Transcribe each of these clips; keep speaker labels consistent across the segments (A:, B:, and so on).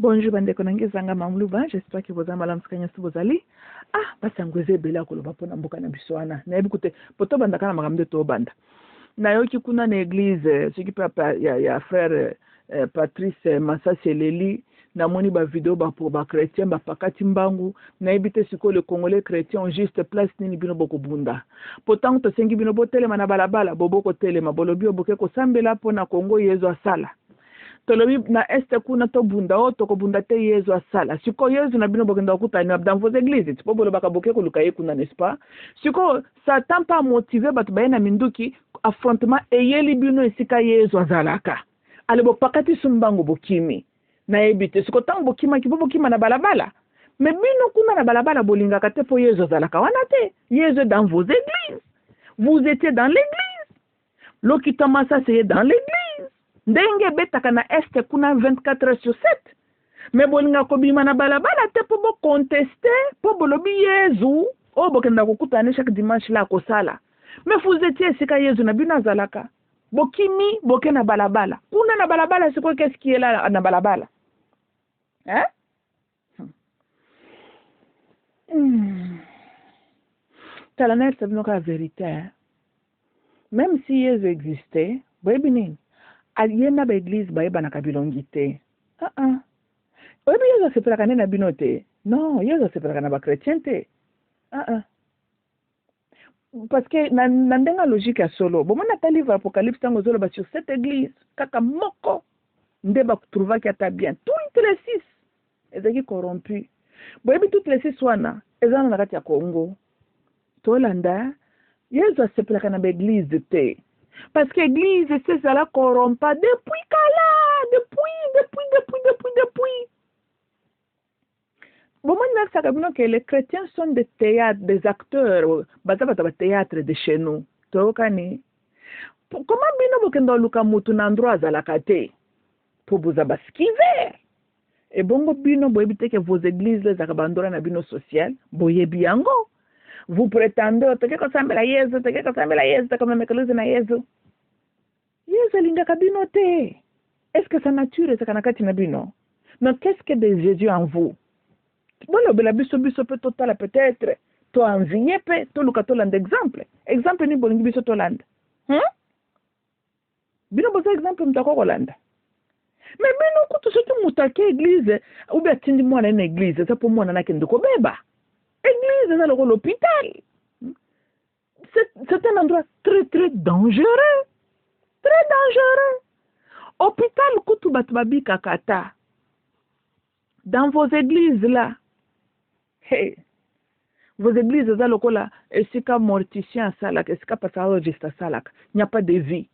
A: Bonjour bande konange zanga mamluba, j'espère que vous avez malam skanya subozali. Ah, basi angweze bela koloba pona mboka na biswana. Na ebukute poto banda kana makamde to banda. Na yoki kuna na église, ce qui peut ya frère Patrice Massasi Leli na moni ba vidéo ba pour ba chrétien ba pakati mbangu na ebite siko le congolais chrétien juste place nini bino boko bunda. Pourtant to sengi bino botelema na balabala boboko telema bolobi oboke ko sambela pona Kongo yezo asala. Tolobi na este kuna to bunda o to ko bunda te yezu asala siko yezu na bino bokenda okutana dans vos églises tipo bolo bakaboke ko lukaye kuna n'est-ce pas siko ça tend pas motiver batu bayena minduki affrontement eyeli bino esika yezu azalaka ale bo pakati sumbango bokimi na ebite siko tango bokima ki bokima na balabala mais bino kuna na balabala bolinga kate po yezu azalaka wana te yezu dans vos églises vous étiez dans l'église l'okitama ça c'est dans l'église ndenge betaka na este kuna 24 heures sur 7 mais bolinga kobima na balabala te po bo contester po bolobi yezu o bokenda kokutana chaque dimanche la kosala mais vous étiez sika yezu na bino azalaka bokimi boke na balabala kuna na balabala c'est quoi qu'est-ce qui est là na balabala hein Talana c'est une vérité même si yezu existait boyebini alienda ba église baeba na kabilongi te oyebi yezu asepelaka nde na bino te non yezu asepelaka na bakretien te parce que na ndenga logique ya solo bomona ata livre apocalypse ntango ozoloba sur cette église kaka moko nde batrouvaki ata bien toutes les 6 ezalaki corrompu boyebi toutes les 6 wana eza na kati ya Congo tolanda yezu asepelaka na baéglise te parce que l'église c'est ça la corrompt depuis kala depuis bon moi ça que les chrétiens sont des théâtres des acteurs bazaba théâtre de chez nous tokani comment bino bokendo luka mutu na ndroit azalaka te pour vous abaskiver et bongo bino boyebite que vos églises les akabandora na bino social boyebi yango vous prétendez que sambela yezu comme église na yezu yezu lingaka bino te est-ce que sa nature est kanakati na bino mais qu'est-ce que de Jésus en vous bon bela biso peut total peut-être to envier pe to luka to land exemple ni bolingi biso to land bino boza exemple mtako kolanda mais bino kutu surtout mutake église ou bien tindi mwana na église ça pour mwana na kende ko beba église dans l'hôpital c'est un endroit très dangereux hôpital kutu batu babika kata dans vos églises là hey vos églises za lokola esika morticien salak esika pathologiste salak il n'y a pas de vie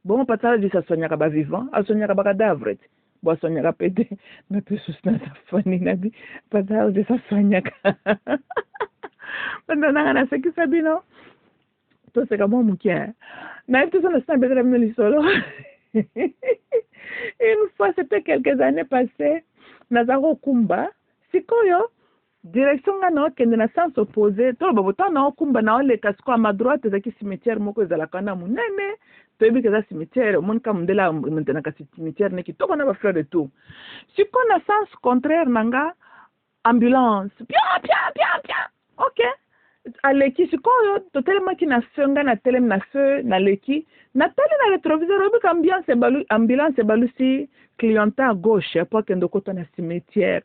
A: bon pathologiste soignaka ba vivant soignaka ba cadavre bo soignaka pede mais plus na safani na bi pathologiste soignaka pendant na seki sabino to c'est comme mon chien na tout ça na bedra meli solo une fois c'était quelques années passées nazaro kumba sikoyo direction ngana kende na sens opposé to boboto na kumba na ole kasiko à droite ezaki cimetière moko ezalaka na munene to ebi kaza cimetière mon kam ndela maintenant ka cimetière neki to kona ba fleur de tout siko na sens contraire nanga ambulance bien OK aleki sikoyo to tellement ki na fenga na telem na feu na leki na tele na rétroviseur obi ambiance balu ambulance balu si cliente à gauche pour que ndoko na cimetière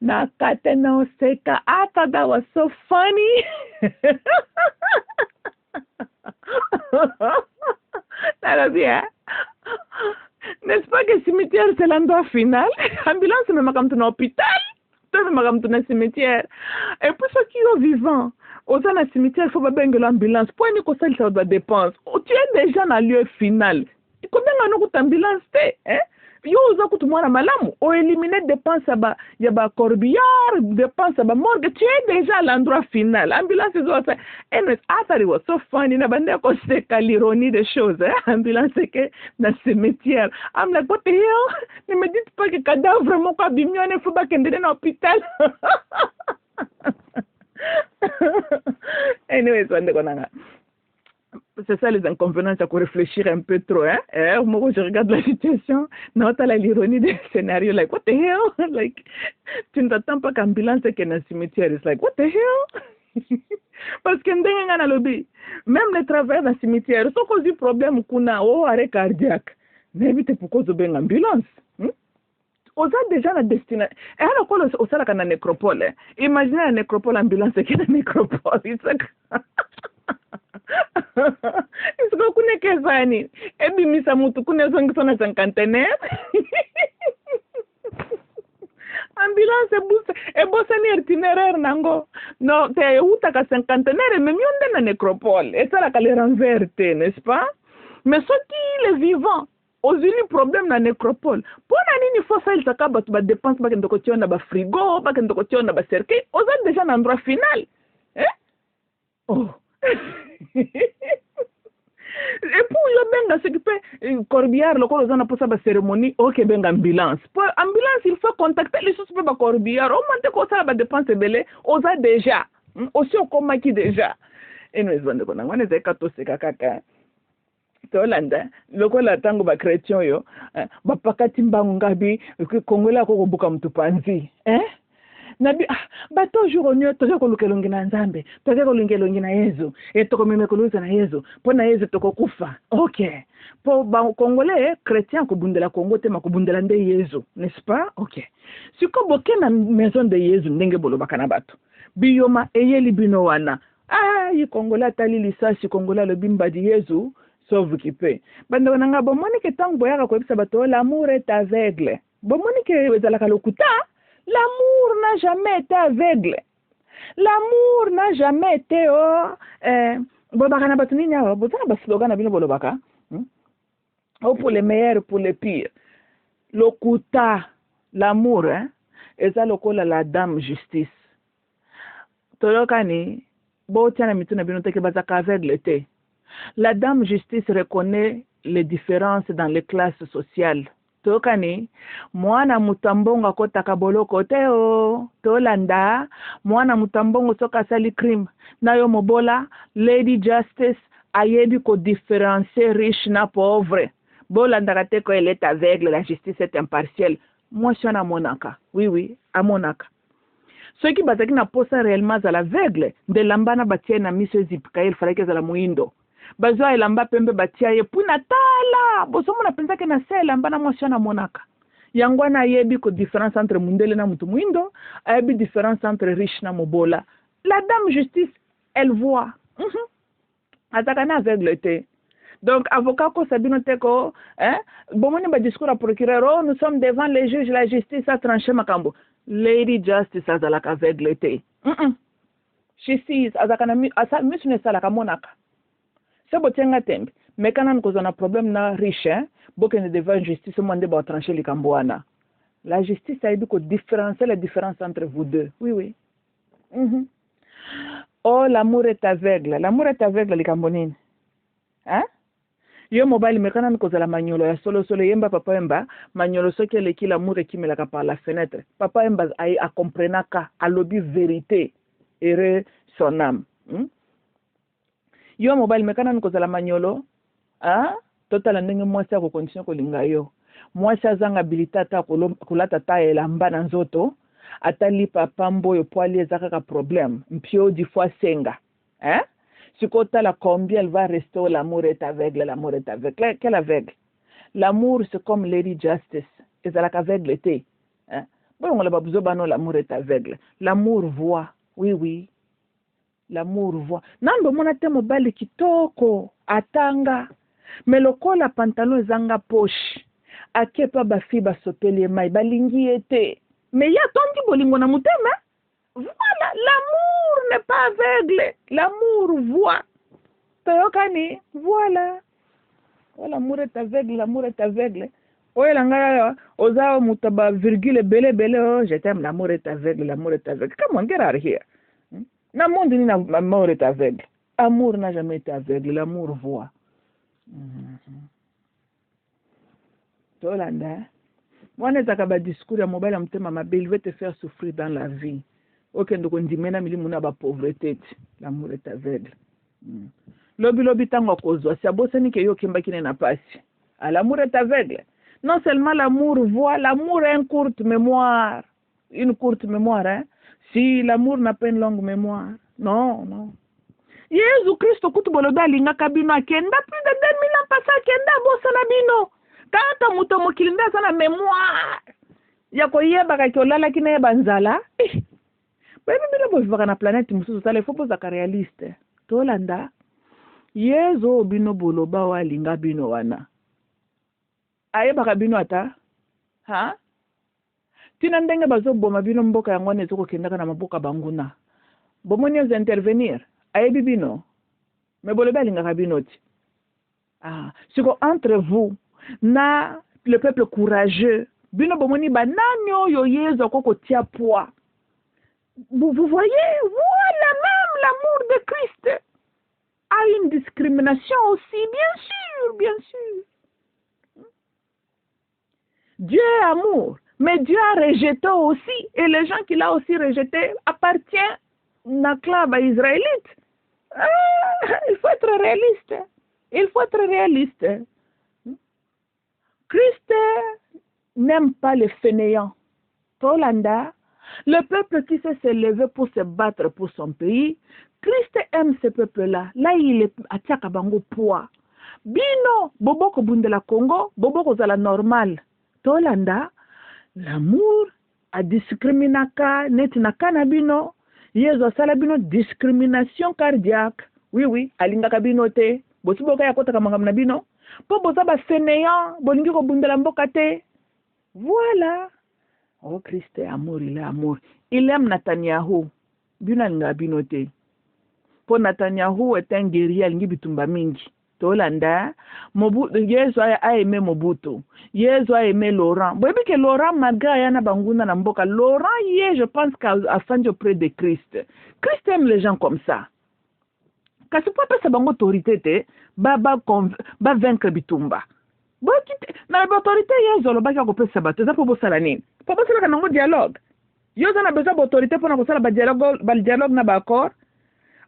A: na katena oseka that was so funny ça bien n'est-ce pas que cimetière c'est l'endroit final ambulance même comme ton hôpital même comme ton cimetière et pour ceux qui sont vivants au sein du cimetière, il faut pas bengue l'ambulance. Pour une cosa, ça doit dépenser. Tu es déjà dans le lieu final. Combien on a ambulance hein? Yo uza kutumwa na malamu. O éliminer dépenses à ya ba corbillard, dépenses à morgue. Tu es déjà à l'endroit final. Ambulance is also. And I thought it was so funny. Na bande ko c'est l'ironie des choses. Ambulance que dans le cimetière. I'm like, what the hell? Ne me dites pas que cadavre mon quoi bimio ne faut pas qu'elle dans l'hôpital. Anyways, wande konanga c'est ça les inconvénients, c'est qu'on réfléchir un peu trop, hein. Moi, je regarde la situation, non, t'as l'ironie du scénario, like, what the hell? Like, tu ne t'attends pas qu'ambulance est dans un cimetière, it's like, what the hell? Parce que ndenge nga lobby, même les travailleurs dans le cimetière, so cause du problème kuna, arrêt cardiaque. Mais vite pourquoi tu une ambulance? Oza déjà la destination. Et alors quoi au sala kana nécropole? Imaginez la nécropole ambulance qui est la nécropole. Est-ce que vous n'êtes pas ni? Et puis misa mutu kuna zongisona cinquantenaire. Ambulance et bossa ni itinéraire nango. Non, te utaka cinquantenaire mais mionde na nécropole. Et ça la kale renverte, n'est-ce pas? Mais ceux qui les vivants aux unis problème na nécropole. Pour nini faut ça il s'acaba tu ba dépense ba kendo ko na ba frigo, ba kendo ko na ba cercueil. Aux autres déjà un endroit final. Hein? Oh. Et pour yo benga s'occuper corbillard le ko zana pour ça ba cérémonie, OK benga ambulance. Pour ambulance il faut contacter les choses ba corbillard. Au moins ko ça ba dépense belé, aux a déjà. Aussi on comme qui déjà. Et nous vendre ko na ngwane ze ka to se kaka. Tolanda lokola tango ba chrétien yo ba pakati mbangu ngabi kongola ko buka mtupanzi nabi ba toujours onyo toza ko lukelongi na nzambe toza ko lukelongi na Yesu to meme ko luza na Yesu pona Yesu to ko kufa OK po ba kongolais chrétien ko bundela Kongo te makubundela nde Yesu n'est-ce pas OK siko boke na maison de Yesu ndenge bolo bakana bato biyoma eyeli bino wana yi kongola tali lisasi kongola le bimba di Yesu sauf qui peut. Bando nanga bomoni ke tango boyaka ko ebisa bato l'amour est aveugle. Bomoni ke ezalaka lokuta, l'amour n'a jamais été aveugle. L'amour n'a jamais été bobaka na bato nini awa, botana ba slogan na bino bolobaka. Pour les meilleurs, pour les pires. Lokuta, l'amour eza lokola la dame justice. Tolokani bo tiana mituna bino teke bazaka aveugle te. La dame justice reconnaît les différences dans les classes sociales. Tokani, mwana mutambonga kota kaboloko teo, tolanda, mwana mutambongo soka sali crime. Nayo mobola, Lady Justice, ayebi ko différencier riche na pauvre. Bolanda kateko elle est aveugle, la justice est impartielle. Moi, je suis à Monaka. Oui, à Monaka. Ceux qui battent na posa réellement à l'aveugle, de lambana batie na mise zipka, il fallait que za la muindo. Bazwa elamba pembe batia ye puna tala bosomo na penza ke na se elamba na mwasha na monaka yangwana yebi ko différence entre mundele na mutu muindo ayebi différence entre riche na mobola la dame justice elle voit ataka na aveugle te donc avocat ko sabino te ko bomoni ba discours à procureur nous sommes devant les juges la justice a tranché makambo lady justice azala ka aveugle te she sees azaka na asa misune sala ka monaka. C'est bon, tiens, tembe. Mais quand on a un problème na riche, beaucoup ne devant justice, on doit trancher les cambouana. La justice a dit qu'on différencie la différence entre vous deux. Oui. Oh, l'amour est aveugle. L'amour est aveugle, les cambonines. Yo mobile mais quand on a la magnolo, ya solo yemba papa yemba, magnolo so qui qui l'amour et qui me la par la fenêtre. Papa yemba a comprenaka, a lobby vérité, et son âme. Yo mobile mekana ko zala manyolo total ndenge mwasi ko condition ko linga yo mwasi azanga habilité ata kulata ta elamba na nzoto atali papa mboyo poali ezaka ka problème mpio di fois senga siko tala combien elle va rester l'amour est aveugle quel aveugle l'amour c'est comme Lady Justice ezala ka aveugle te bon on ba buzo bano l'amour est aveugle l'amour voit oui l'amour voit nando mona te mobali kitoko atanga melokola pantalon zanga poche akepa bafi basopeli mai balingi ete mais ya tondi bolingo na mutema voilà l'amour n'est pas aveugle l'amour voit toyokani voilà l'amour est aveugle oyo langa oza mutaba virgule bele je t'aime l'amour est aveugle come on get out of here. Na monde ni l'amour est aveugle. Amour n'a jamais été aveugle. L'amour voit. Tolanda. Moi, n'est-ce pas discours à mobile à mtema ma belle veut te faire souffrir dans la vie. Ok, donc on dit maintenant mili muna ba pauvreté. L'amour est aveugle. lobi tango kozwa si abosani ke yo kembaki na pasi. L'amour est aveugle. Non seulement l'amour voit, l'amour a une courte mémoire. Une courte mémoire, hein. Si l'amour n'a pas une longue mémoire. Non, non. Yesu Christo kutuboloba linga kabino akenda plus de 2000 ans passé akenda bosala bino. Kata muto mokilinda sana mémoire. Ya koyeba ka kolala kine banzala. Bébé bino bovivaka na planète mususu sala faut posa ka réaliste. Tolanda. Yesu bino boloba wa linga bino wana. Ayebaka bino ata? Ha? Tina ndenge bazo boma bino mboka yango ne zoko kendaka na maboka banguna. Bomoni oz intervenir. Ayebi bino. Mais boloba lingaka bino ti. Ah, siko entre vous na le peuple courageux. Bino bomoni banani oyo Yesu koko tia poids. Vous voyez, voilà même l'amour de Christ a une discrimination aussi, bien sûr. Dieu est amour, mais Dieu a rejeté aussi, et les gens qu'il a aussi rejetés appartiennent à club israélite. Il faut être réaliste. Christ n'aime pas les fainéants. Tolanda, le peuple qui sait s'élever pour se battre pour son pays, Christ aime ce peuple-là. Là, il est à Tchakabango poids. Bino, Boboko Bundela Congo, Boboko Zala normal. Tolanda, l'amour a discriminaka, netinaka na bino, yezo sala bino discrimination cardiaque. Oui, alinga kabino te, bosiboka ya kota kamangam na bino, po boza ba fainéant, bolingi ko bundela mboka te. Voilà. Oh Christ est amour, il est amour. Il aime Netanyahu. Bino alinga bino te. Po Netanyahu est un guerrier alingi bitumba mingi. Tolanda, Yesu a aimé Mobutu. Yesu a aimé Laurent. Vous voyez que Laurent, malgré Yana Banguna Namboka, Laurent, je pense qu'à fin auprès de Christ. Christ aime les gens comme ça. Quand ce pas sa bango autorité, ba vaincre bitumba. Na l'autorité, Yesu, le baka kopé sabato, ça pour ça l'année. Pour ça, il y a un dialogue. Yesu a besoin d'autorité pour nous faire le dialogue na bakor.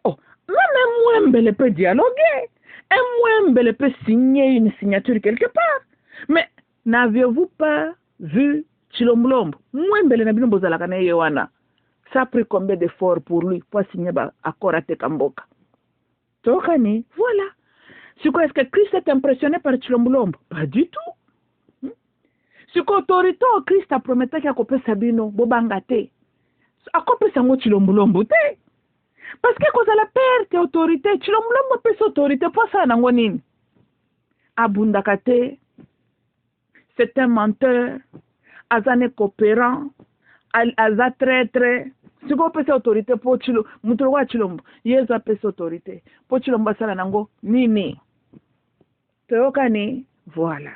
A: Oh, même moi, je peux dialoguer. Et moi, je peux signer une signature quelque part. Mais n'avez-vous pas vu Chilomblombo? Moi, je peux dire ça a pris combien d'efforts pour lui pour signer l'accord à Tekamboka. Tokani, voilà. Est-ce que Christ est impressionné par Chilomblombo? Pas du tout. Si l'autorité Christ a promis qu'il y a un Sabino, Bobangate, a coupé sa mot Chilomblombo. Parce que quand la perte autorité, tu l'as pas autorité pour ça n'angonine. Abundakate, c'est un menteur, azane coopérant, aza traître. Si vous avez autorité pour chilo, mutrowa chilombo, yezo apes autorité. Pour chilombo sala nango nini. Teokani, voilà.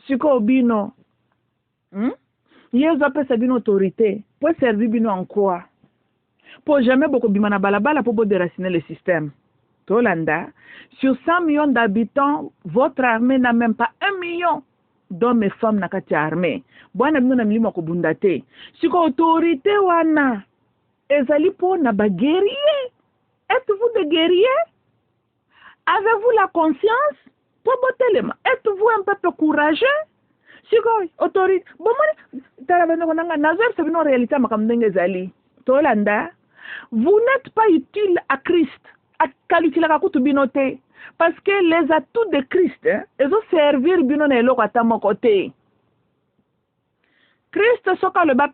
A: Si vous bino, yezo apes bino autorité, pour servir bino en quoi? Pour jamais beaucoup bimana balabala pour déraciner le système. Tolanda, sur 100 millions d'habitants, votre armée n'a même pas 1 million d'hommes et femmes na kati armée. Bwana bino na milima ko bundate. Siko autorité wana ezali po na ba guerrier. Êtes-vous des guerriers? Avez-vous la conscience? Pour botelema, êtes-vous un peuple courageux? Siko autorité, bon moi taraveno konanga nazer sabino réalité makamdenge zali. Tolanda, vous n'êtes pas utile à Christ, à qualifier la binote, parce que les atouts de Christ, ils ont servi binone et l'autre à mon côté. Christ, ce que le bas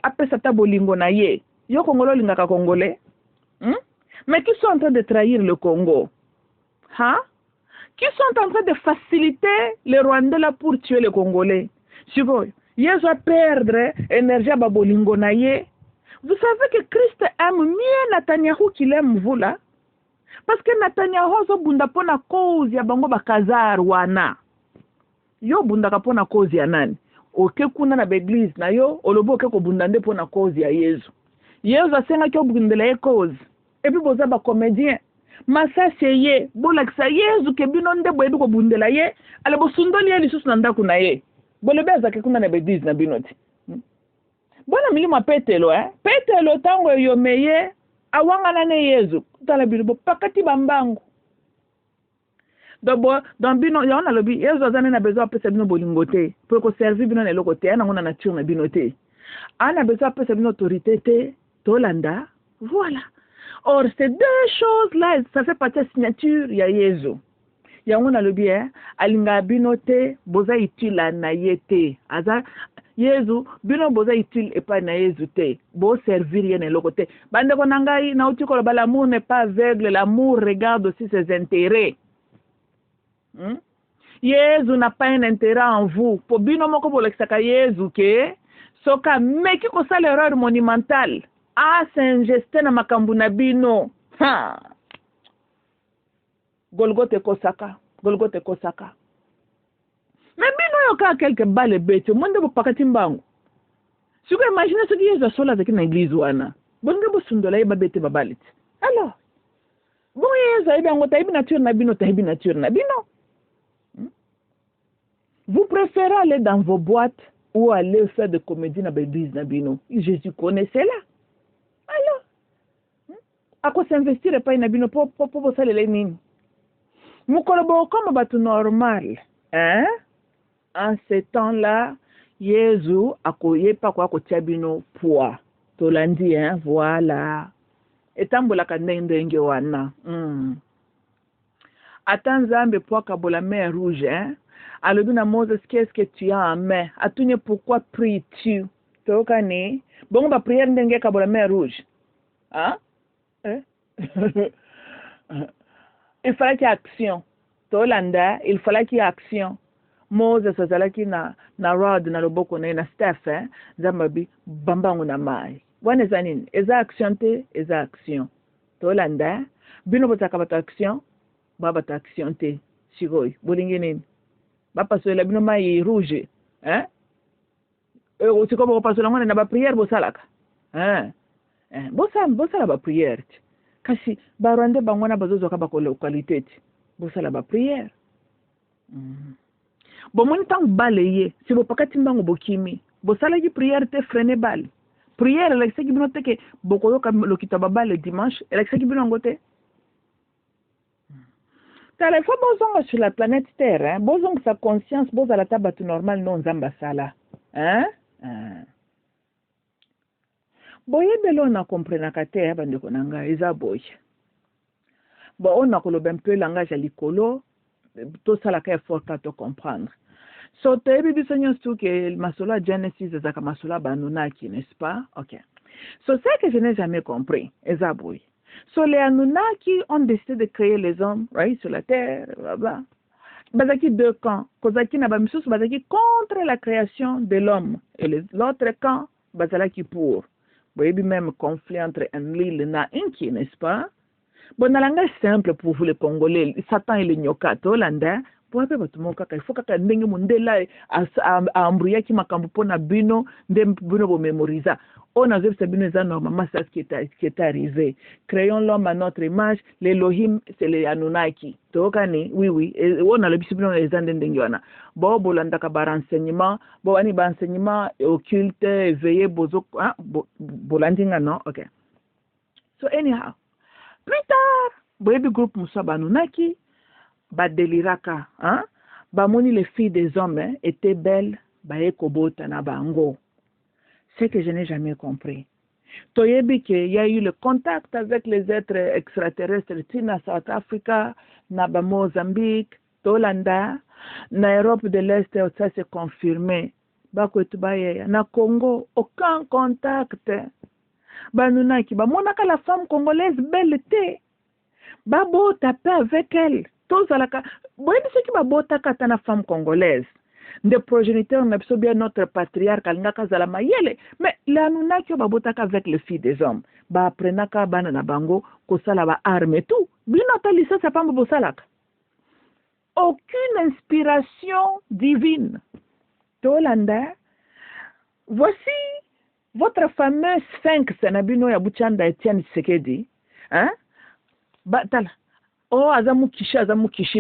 A: appelle sa tabolingo na ye, yo congolo lingaka congolais, mais qui sont en train de trahir le Congo, hein? Qui sont en train de faciliter les Rwandais là pour tuer les Congolais. Si vous, ils vont perdre énergie à babolingo na ye. Vous savez que Christ aime mieux Netanyahu qu'il aime vous là. Parce que Netanyahu zo bunda pona cause ya bango bakazar wana. Yo bunda kapona cause ya nani? Oke kuna na beglise na yo, olobo oke ko bunda nde pona cause ya Yesu. Yesu asenga ki obundela ye cause. Et puis boza ba comédien. Masa seye, bolakisa Yesu ke bino nde boyedu ko bundela ye, ale bo sundoli ye lisusu na ndaku na ye. Bolobeza ke kuna na beglise na binoti. Bona milima Petelo, Petelo tango yomeye awanga na Yesu. Tala bilibo pakati bambangu. donc bino ya on a lobi yezo azana na besoin pesa bino bolingote pour ko servir bino na lokote ana ngona nature na bino te ana besoin pesa bino autorité te tolanda voilà. Or ces deux choses là ça fait partie de la signature ya yezo ya on a lobi alinga bino te boza itila na yete aza yezu bino boza utile epa na yezu te bo servir ye na lokote bande ko nangai na uti ko l'amour n'est pas aveugle, l'amour regarde aussi ses intérêts. Yezu n'a pas un intérêt en vous po bino moko bolekisaka yezu ke soka meki ko sala erreur monumentale s'ingester na makambu na bino Golgote kosaka mais bino yoka quelque balle bête monde bo pakati mbangu siko imagine ce qui est sola avec na église wana bonge bo sundola ye babete babalit alors bon yezu ibe ngo taibi nature na bino vous préférez aller dans vos boîtes ou aller faire de comédie na l'église na bino Jésus connaissait là alors à quoi s'investir pas na bino po salele nini mukolo bo comme batu normal en ce temps-là, Jésus a koyé pas quoi kotia bino poids. Tolandi voilà. Etambola kanende nge wana. Attends zambe poids kabola mer rouge Alobina Moses, qu'est-ce que tu as en main? Atunye pourquoi pries-tu? Tokane. Bon ba prière ndenge kabola mer rouge. Il fallait qu'il y ait action. Tolanda, il fallait qu'il y ait action. Moses azalaki na rod na loboko na staff zambabi bambangu na mai wana zanini eza action te eza action tolanda bino botaka bata action baba ta action te sigoi bolingi nini bapasola bino mai rouge utiko bo pasola ngone na ba prière bosalaka bosala ba prière kasi barwande bangwana bazozo ka ba qualité bosala ba prière bon mon temps balayer si bo pakati mbango bokimi bo sala ki prière te freiner bal prière la seki bino teke boko yoka lokita baba le dimanche la seki bino ngote tala fois bozonga sur la planète terre bozonga sa conscience bozala tabatu normal non nzamba sala boye belo na comprenaka te bandeko nanga eza boye bon on a koloba un peu langage ya likolo tout ça la ka effort à te comprendre. So tebi bisonyo que masola Genesis ezaka masola Anunnaki, n'est-ce pas? OK. So c'est que je n'ai jamais compris. Ezaboui. So les Anunnaki ont décidé de créer les hommes, right, sur la terre, bla. Bazaki deux camps. Kozaki na bamisus bazaki contre la création de l'homme et l'autre camp bazalaki pour. Boyebi même conflit entre Enlil na Inki, n'est-ce pas? Bon, dans le langage simple pour vous les Congolais, Satan et les Nyoka, Tolanda, pour appeler votre mot, il faut que vous mundela à embrouiller qui m'a cambupo na bino, dem bino mémoriser. On a vu ça bino normalement ça ce qui est arrivé. Créons l'homme à notre image, l'Elohim c'est les Anunnaki. Tokani, oui, on a le bisibino les andendengwana. Bon, bolanda ka ba renseignement, bon ani ba enseignement occulte, éveillé bozo, bolandinga non, OK. So anyhow. Plus tard, boyebi groupe Moussa Anunnaki, ba deliraka, ba moni les filles des hommes étaient belles, ba ekobota na bango. C'est que je n'ai jamais compris. Toyebi qu'il y a eu le contact avec les êtres extraterrestres, na South Africa, na ba Mozambique, Tolanda, na Europe de l'Est, ça s'est confirmé. Ba kwetubaye, na Congo, aucun contact. Banunaki, ba monaka la femme congolaise belle te. Ba bo taper avec elle. Tozalaka, boye biso ki ba bota kata na femme congolaise. Des progéniteurs n'a pas bien notre patriarche alingaka zala mayele, mais l'Anunnaki ba bota avec les filles des hommes. Ba prenaka bana na bango ko sala ba arme tout. Bino talisa sa pamba bosalaka. Aucune inspiration divine. Tolanda, voici votre fameux sphinx, Nabino Yabuchanda Etienne Tshisekedi, Batala. Oh, azamu kishi.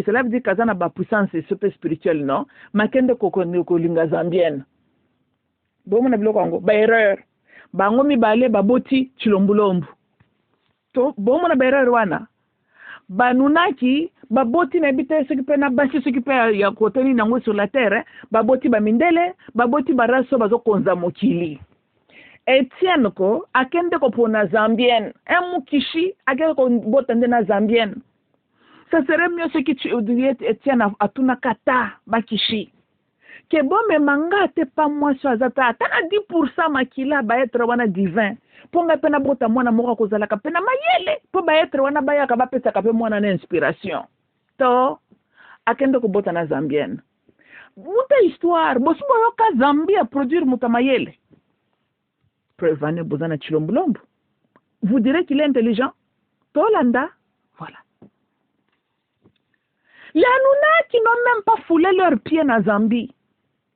A: Cela veut dire qu'azana ba puissance super spirituelle, non? Makende ko linga zambienne. Bomo na biloko ngo, ba erreur. Ba ngomi bale ba boti chilombulombu. To bomo na ba erreur wana. Banunaki baboti na bite ce qui peut na basi ce qui peut ya koteni nango sur la terre baboti ba mindele baboti baraso bazokonza mokili. Etienne ko akende ko pona zambienne mukishi akende ko botande na zambienne. Ça serait mieux ce que tu dirais Etienne atuna kata bakishi. Que bon me manga te pas moi sur azata tana 10% makila ba être wana divin. Ponga pena bota mwana moko kozala ka pena mayele po ba être wana ba ya ka ba pesa ka pe mwana na inspiration. To akende ko bota na zambienne. Muta histoire bosubo yoka Zambia produire muta mayele. Prevane bozana chilombulombo. Vous direz qu'il est intelligent? Tolanda, voilà. Les Anunnaki n'ont même pas foulé leurs pieds na Zambie.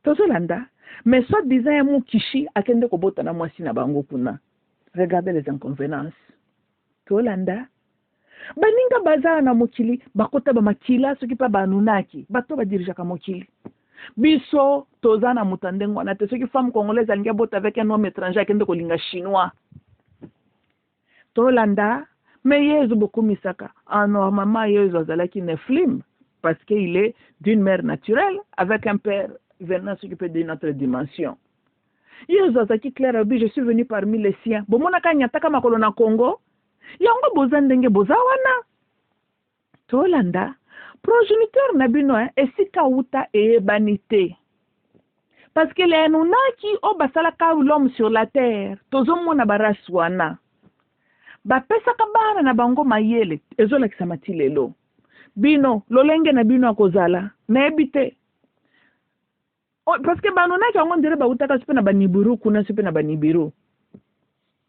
A: Tolanda, mais soit disant mon kishi akende ko bota na mwasi na bango kuna. Regardez les inconvéniences. Tolanda. Baninga bazara na mokili bakota ba makila soki pa ba Anunnaki bato ba dirija ka mokili. Biso tozana mutandengo na te soki femme congolaise alinga bota avec un homme étranger akende ko linga chinois. Tolanda, mais yezu beaucoup misaka. Normalement yezu azalaki Nephilim parce qu'il est d'une mère naturelle avec un père venant s'occuper de notre dimension. Yezu azaki clair abi je suis venu parmi les siens. Bomona kanyata kama kolona Congo. Yango bozandenge bozawana. Tolanda, progéniteur na bino esika uta e banité. Parce que les Anunnaki o basala ka l'homme sur la terre, tozomona baraswana. Ba pesa kabana na bango mayele, ezola kisamati lelo. Bino, lolenge na bino akozala, na ebite. Parce que ba Anunnaki wango ndire ba utaka supe na baniburu kuna supe na banibiru.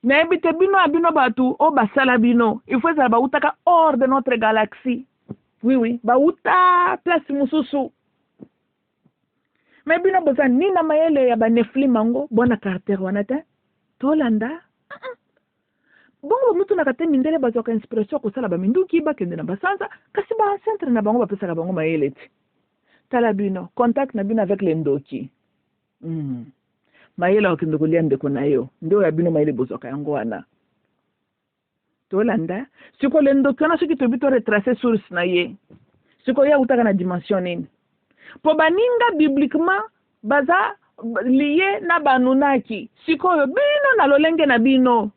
A: Na ebite bino abino batu o basala bino, il faut ça ba utaka hors de notre galaxie. Oui, ba uta place mususu. Mais bino boza nina mayele ya ba Nephilim mango, bona caractère wanata. Tolanda. Bongo mutu na kate mindele bazoka inspiration ko sala ba minduki ba kende na basanza, kasi ba centre na bango ba pesa ka bango mayele ti. Tala bino, contact na bino avec les ndoki. Mayele okende ko liande ko na yo. Ndio ya bino mayele bozoka yango wana. Tolanda, siko le ndoki na soki to bito retracer source na ye. Siko ya utaka na dimension nini. Po baninga bibliquement baza lié na Anunnaki. Siko yo bino na lolenge na bino.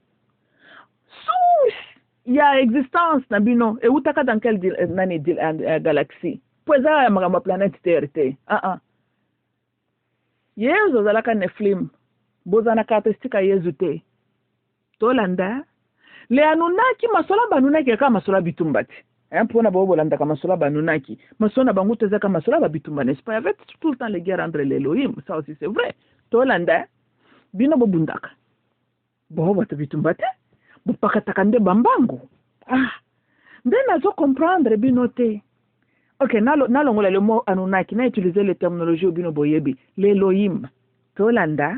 A: Il y a existence na bino et utaka dans quelle galaxie poza ma planète Terre te yezo zalaka Nephilim bozana caractéristique yezu te tolanda le Anunnaki masola banunaki kama masola bitumbati pona bobolanda kama masola banunaki masona bangu teza kama masola babitumba n'est-ce pas avec tout le temps les guerres entre les Elohim ça aussi c'est vrai tolanda bino bobundaka bobo bitumbate bupakatakande bambangu then azo comprendre binote. Ok, nalongola le mot Anunnaki na utiliser les terminologies bino boyebi l'Elohim tolanda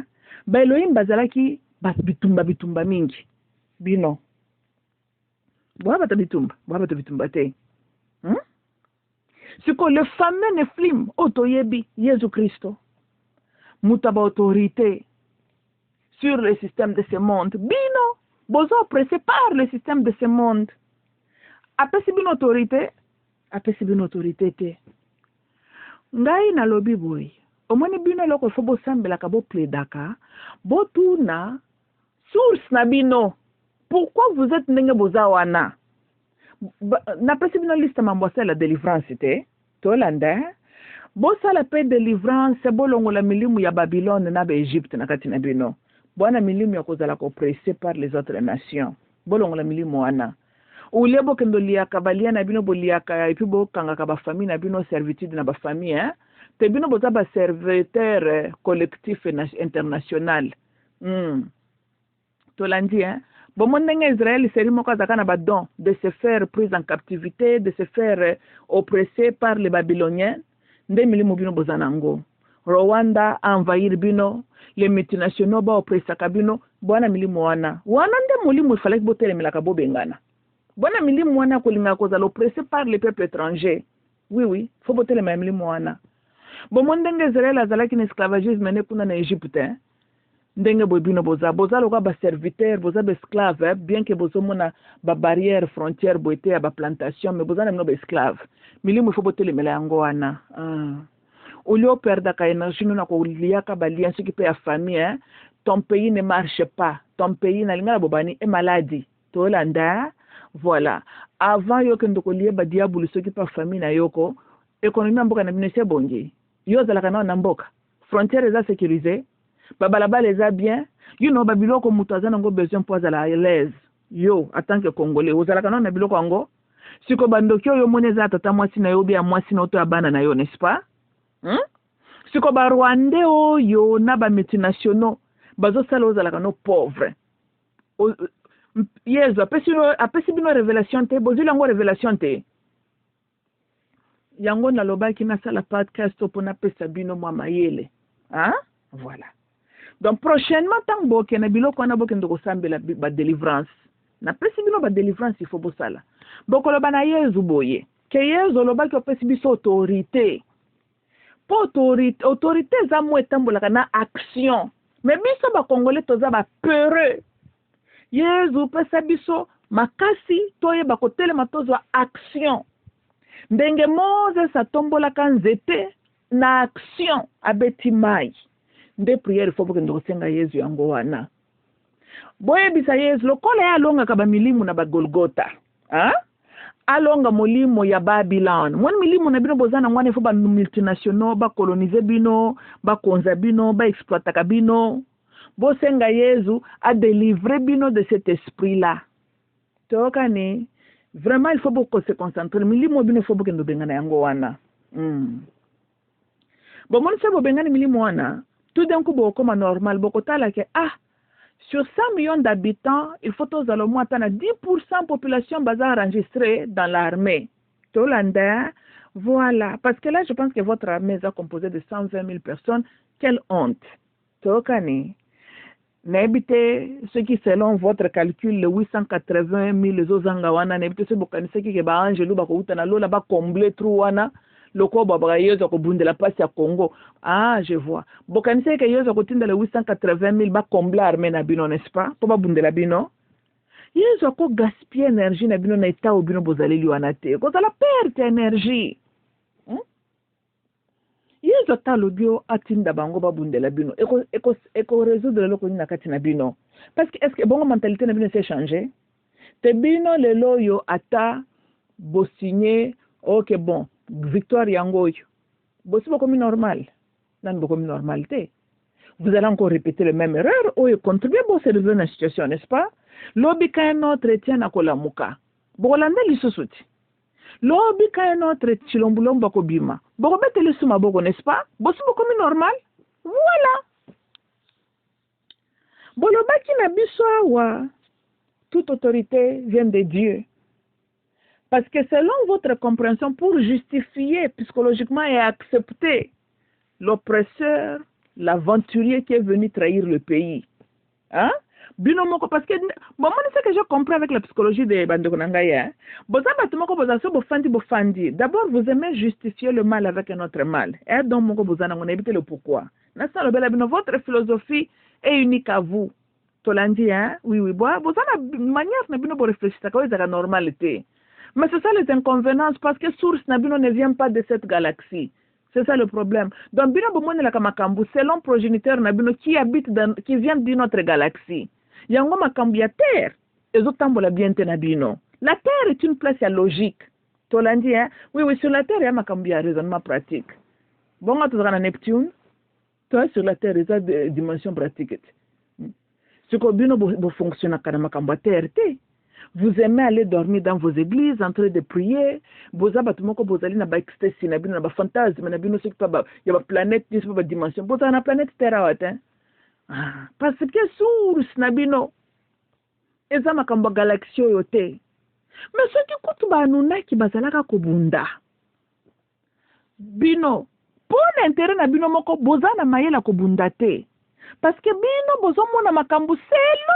A: ba Elohim bazalaki bitumba mingi bino boaba bitumba te siko le fameux Nephilim otoyebi Jésus Christo mutaba autorité sur le système de ce monde bino bozo oppressé par le système de ce monde. Apesi bin autorité te. Ngai na lobi boy. Omoni bino loko fo bo sambela ka bo pledaka, bo tuna source na bino. Pourquoi vous êtes ndenge bozawana? Na pesi bino liste mambosa la délivrance te. Tolanda. Bo sala pe délivrance bo longola milimu ya Babylone na ba Egypte na kati na bino. Bwana milimu ya kozala ko oppressé par les autres nations. Bolongo la milimu wana. Ulebo kendo liaka balia na bino boliaka et puis bo kanga ka ba famille na bino servitude na ba famille te bino bota ba serviteur collectif international. Tolandi bon mondenge Israël seri moko zakana ba don de se faire prise en captivité, de se faire oppressé par les Babyloniens. Nde milimu bino bozanango. Rwanda envahir bino, les multinationaux ba oppressa kabino, bwana milimu wana. Wana nde mulimu ifale botere milaka bobengana. Bwana milimu wana kolinga koza l'oppressé par les peuples étrangers. Oui, faut botere milimu wana. Bon mondenge Israël azalaki na esclavagisme ne kuna na Égypte. ndenge bobino boza loka ba serviteur boza ba esclave bien que bozo mona ba barrière frontière boete ya ba plantation mais boza na mino ba esclave milimu ifo botelemela yango wana ulio perdaka énergie nuna ko liaka ba lien soki pe ya famille ton pays ne marche pas ton pays na lingala bobani est maladie tolanda voilà avant yo kendo ko lié ba diabulu soki pa famille na yoko économie ya mboka na bino se bongi yo zalaka na mboka frontière eza sécurisée babalabala eza bien you know babiloko mutu aza nango besoin po azala à l'aise yo en tant que congolais ozalaka na biloko yango siko bandoki oyo moni eza tata mwasi na yo bia mwasi na oto ya bana na yo n'est-ce pas siko barwandais oyo na bamultinationaux bazosala ozalaka no pauvre yezu apesi bino révélation te bozwi yango révélation te yango nalobaki nasala podcast mpo napesa bino mwa mayele voilà donc prochainement ntango bokende biloko wana bokende kosambela badelivrance napesi bino badelivrance il faut bosala bokoloba na yezu boye ke yezu olobaki opesi biso autorité po autorité eza mo etambolaka na action mais biso bakongole toza bapeureux yezu opesa biso makasi toyeba kotelema tozwa action ndenge moses atombolaka nzete na action abeti mai nde prière fo bokende kosenga yezu yango wana boyebisa yezu lokola ye alongaka bamilimu na bagolgota alonga molimo ya Babylone moni milimo na bino bozana ngwane fo ba multinationaux ba coloniser bino ba konza bino ba exploitaka bino bosenga yezu a délivrer bino de cet esprit là tokani vraiment il faut beaucoup se concentrer milimo bino fo bokendo bengana yango wana bon moni se bo bengana milimo wana tout d'un coup bokoma normal bokotala ke sur 100 millions d'habitants, il faut aux moins atteindre 10% population basée enregistrée dans l'armée. Tolanda, voilà. Parce que là, je pense que votre armée est composée de 120 000 personnes. Quelle honte. Tokani. N'habitez ce qui, selon votre calcul, le 880 000 les Ozangawana, n'habitez ce qui est Angelou, Bakoutana, Lola, comblé Trouana. Loko babra yezo ko bundela pasi ya Congo. Je vois. Bokanise ke yezo ko tindela 880 000 ba combler armée na bino, n'est-ce pas? Po ba bundela bino. Yezo ko gaspiller énergie na bino na état bino bozaleli wana te. Ko zala perte énergie. Yezo talobio atinda bango ba bundela bino. Eko résoudre loko ni na kati na bino. Parce que est-ce que bongo mentalité na bino s'est changé? Te bino lelo yo ata bo signer OK bon. Victoire yangoyo. Bossi bokomi normal. Nan bokomi normalité. Vous allez encore répéter la même erreur ou contribuer pour se résoudre la situation, n'est-ce pas? Lobi ka notre tien na kolamuka. Bokolanda lisusuti. Lobi ka notre chilombulomba ko bima. Bokobete lisuma boko, n'est-ce pas? Bossi bokomi normal. Voilà. Bolobaki na biso wa. Toute autorité vient de Dieu. Parce que selon votre compréhension, pour justifier psychologiquement et accepter l'oppresseur, l'aventurier qui est venu trahir le pays. Binomoko, parce que moi, c'est que je comprends avec la psychologie des Bandekonangaya. D'abord, vous aimez justifier le mal avec un autre mal. Et donc, vous évitez le pourquoi. Votre philosophie est unique à vous. Tolandi, oui, oui, vous avez une manière de réfléchir à la normalité. Mais c'est ça les inconvénients, parce que source Nabino ne vient pas de cette galaxie. C'est ça le problème. Donc, Bino Bomone la Kamakambu, c'est l'homme progéniteur Nabino qui vient d'une autre galaxie. Yango Makambu ya terre, et autres la bien Nabino. La terre est une place logique. Tolandi, oui, sur la terre, il y a Makambu raisonnement pratique. Bon, tu seras à Neptune, toi, sur la terre, il y a des dimensions pratiques. Ce que Bino fonctionne à Makambu terre, vous aimez aller dormir dans vos églises, en train de prier. Vous avez na ba ecstasy, na bino na ba fantasme, na bino c'est pas il y a ba planète, c'est pas dimension. Vous avez na planète Terre parce que source na bino eza makambo galaxie yote. Mais ce qui coûte ba nuna ki bazalaka ko bunda. Bino pour l'intérêt na bino moko bozana mayela ko bunda te. Parce que bino bozomona makambo selo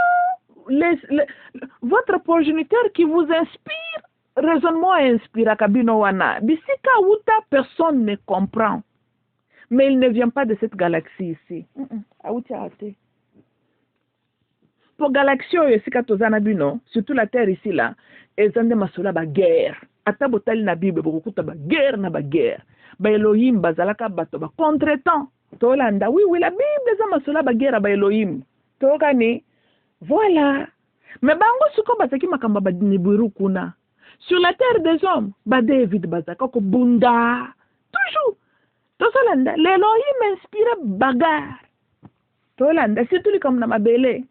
A: votre progéniteur qui vous inspire, raisonnement inspire à Kabino Wana. Bisika Outa, personne ne comprend. Mais il ne vient pas de cette galaxie ici. pour galaxie oyo esika tozana bino surtout la terre ici là ezande masola ba guerre ata botali na bible bokokuta ba guerre na ba guerre ba Elohim bazalaka bato ba contretemps tolanda oui la bible eza masola ba guerre ba Elohim tokani voilà mais bango suko bazaki makamba ba nibiru kuna sur la terre des hommes ba David bazaka ko bunda toujours tolanda l'Elohim inspire bagarre tolanda surtout comme na mabele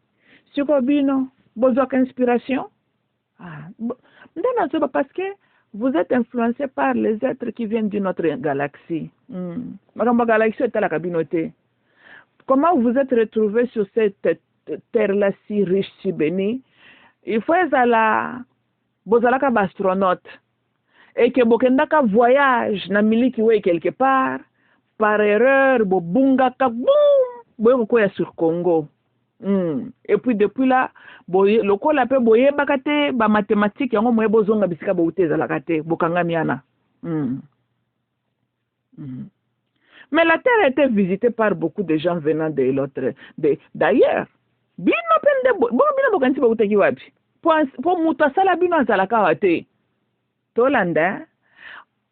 A: suko bino bozok inspiration parce que vous êtes influencé par les êtres qui viennent d'une autre galaxie. Galaxie est à la communauté. Comment vous êtes retrouvé sur cette terre-là si riche, si bénie? Il faut être bozalaka astronaute et que bokendaka voyage na miliki way quelque part par erreur bobunga ka boum boyo koya sur Congo. Et puis depuis là le col appelle boye bakate ba mathématiques yango moye bozonga bisika bo uteza la kate bokanga miana. Mais la terre a été visitée par beaucoup de gens venant de l'autre d'ailleurs bino pende bo bino bokanti ba utaki wapi pour muta sala bino azalaka wate tolanda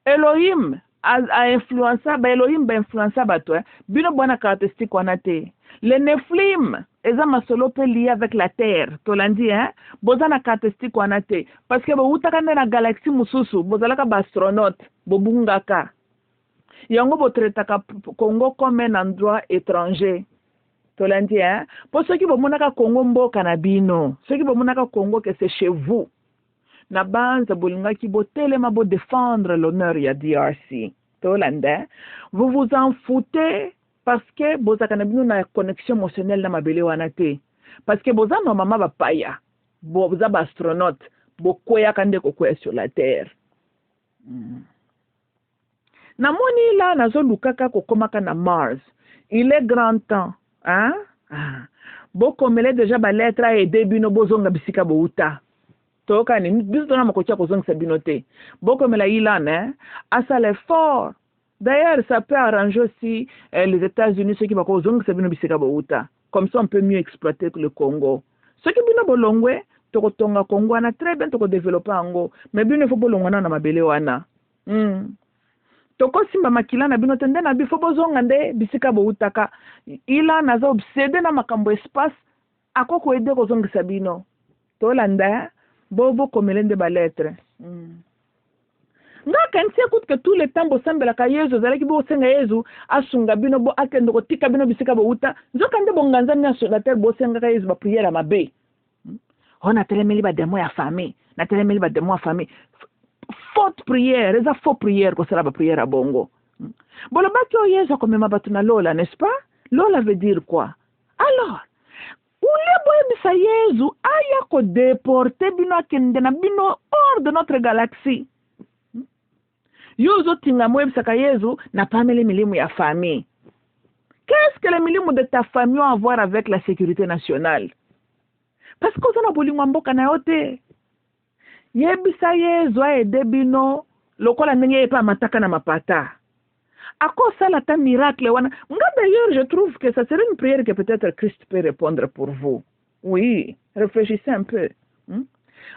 A: Elohim a influencé ba Elohim ba influencer bato bino bona caractéristique wana te. Les Nephilim, ils ont lié avec la terre. Tolandi, boza na caractéristique wana te. Parce que bo utakande na galaxie mususu, bozalaka ba astronaute, bo bungaka. Yango bo tretaka Congo comme un endroit étranger. Tolandi, pour ceux qui bo monaka Congo mboka na bino, ceux qui bo monaka Congo que c'est chez vous. Na banza bolinga ki bo telema bo défendre l'honneur ya DRC. Tolanda, vous vous en foutez. Parce que bozaka na bino na connexion émotionnelle na mabele wana te. Parce que boza no mama ba paya, boza ba astronaute, bokoya kande kokoya sur la terre. Na moni la nazo lukaka kokomaka na Mars. Il est grand temps, hein? Bokomele déjà ba lettre a aidé bino bozonga bisika bouta. Toka ni biso na makocha kozonga bino te. Bokomela ilan, hein? Asa l'effort. D'ailleurs, ça peut arranger aussi les États-Unis, ceux qui vont comme ça, on peut mieux exploiter le Congo. Ceux qui vont bolongwe, toko tonga Congo, on a très bien toko développer ango, mais bien il faut bolongwana na mabele wana. Toko simba makila na bino tende na bifo bozonga nde bisika boutaka. Ila naza obsédé na makambo espace, akoko aider kozongisa bino. Tolanda, bobo komelende ba lettre. Nga kanisi écoute que tout le temps bosambela ka Yesu zalaki bo senga Yesu asunga bino bo akendo ko tika bino bisika bo uta nzokande bonganza nya sur la terre bo senga ka Yesu ba prière mabe on a telemeli ba demo ya famille na telemeli ba demo ya famille faute prière eza faux prière ko sala ba prière à bongo bolo bakyo Yesu ko mema batu na lola n'est-ce pas lola veut dire quoi alors ule boye bisa Yesu aya ko déporter bino akende na bino hors de notre galaxie. Yozo tinga mwebisaka Yesu na pamele milimu ya famille. Qu'est-ce que les milimu de ta famille ont à voir avec la sécurité nationale? Parce que on a bolingo mboka na yote. Yebisa Yesu aide bino lokola ndenge epa mataka na mapata. Akosa la ta miracle wana. Nga d'ailleurs je trouve que ça serait une prière que peut-être Christ peut répondre pour vous. Oui, réfléchissez un peu.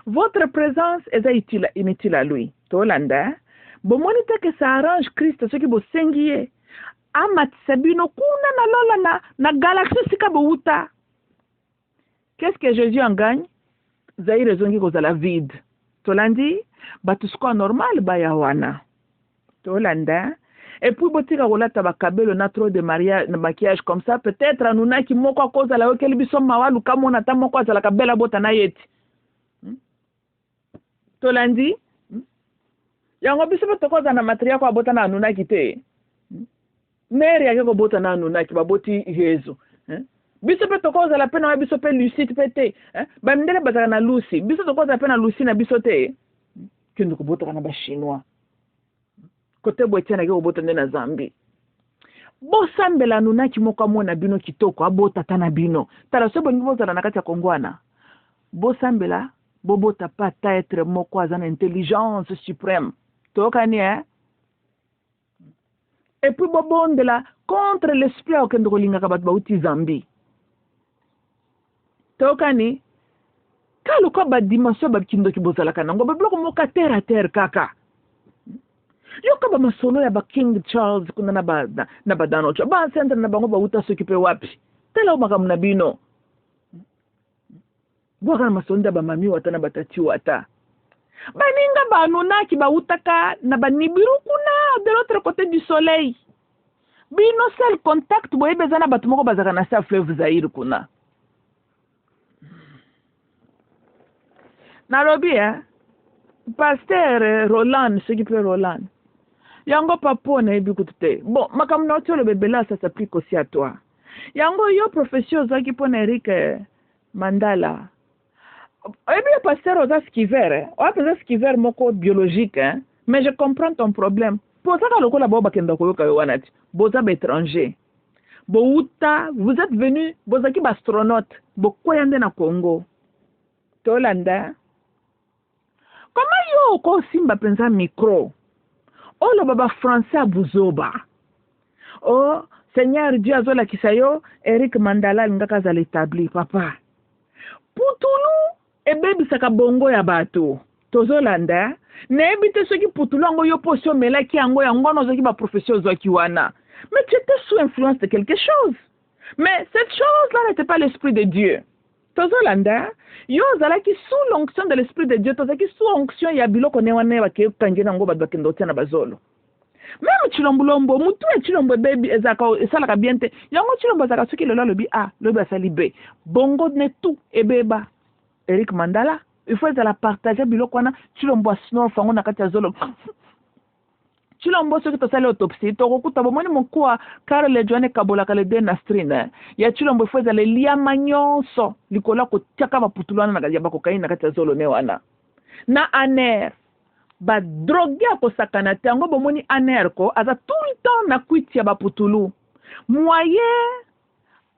A: Votre présence est inutile à lui. Tolanda. Bomonite que ça arrange Christ ce qui bo sengiye amat sabino kuna na lola na galaxie sika bo uta. Qu'est-ce que Jésus en gagne? Zaire zongi kozala vide. Tolandi batusko normal ba yawana. Tolanda et puis botika kolata ba kabelo na trop de mariage na maquillage comme ça peut-être anuna ki moko kozala okeli biso mawalu kama na ta moko azala kabela bota na yeti. Tolandi yango biso tokoza na matériel ko abota na anuna kite mère yake ko bota na anuna ki baboti Yesu biso tokoza la pena biso pe Lucie pete ba ndele bazaka na Lucie biso tokoza pena Lucie na biso te kendo ko bota na ba chinois côté boetiana ke ko bota na Zambie bosambela anuna ki moko mona bino kitoko abota tana bino tala so bongo bozala na kati ya kongwana bosambela bobota pas ta être moko azana intelligence suprême. Et puis bobondela contre l'esprit auquel de kolinga kabat bauti Zambie. tokani kalo ko ba dimension ba kindo ki bozala kanango ba bloko moka terre à terre kaka yo ka ba masolo ya ba King Charles kuna na ba dano cho ba centre na bango ba uta s'occuper wapi tela makamna bino bwaka masonda ba mami wata na batati wata baninga banunaki ba utaka na banibiru kuna de l'autre côté du soleil bino seul contact boye bezana batu moko bazaka na sa fleuve Zaire kuna nalobi pasteur Roland ce qui peut Roland yango papo na ebi kutute bon makamna otolo bebela ça s'applique aussi à toi yango yo professeur zaki pona Eric Mandala ebi pasteur oza skiver oza skiver moko biologique mais je comprends ton problème posaka lokola bao bakenda koyoka yo wana ti boza ba étranger bouta vous êtes venu bozaki ba astronaute bokoya nde na Congo tolanda comment yo ko simba penza micro olo baba français buzoba oh Seigneur Dieu azola kisayo Eric Mandala ngaka za l'établi papa putulu ebebisaka bongo ya bato tozolanda nebite soki putulu yango yo poso melaki yango nozoki ba professeur zoki wana mais tu étais sous influence de quelque chose mais cette chose là n'était pas l'esprit de Dieu tozolanda yo zalaki sous l'onction de l'esprit de Dieu tozaki sous onction ya biloko ne wana bake kangena ngo bato bakendo tia na bazolo même chilombulombo mutu ya chilombo baby ezaka esalaka bien te yango chilombo zaka soki lelo lobi lobi asali be bongo ne tout ebeba Eric Mandala il faut la partager biloko wana chilombo asno fango na kati ya zolo chilombo soki tosali autopsie tokokuta bomoni mokua Karl Joane Kabola kale de na strine ya chilombo il faut le liama nyonso likola ko tiaka baputulwana na ya bakokaini na kati ya zolo ne wana na aner ba drogue ko sakana tango bomoni aner ko aza tout le temps na kwiti ya baputulu moyen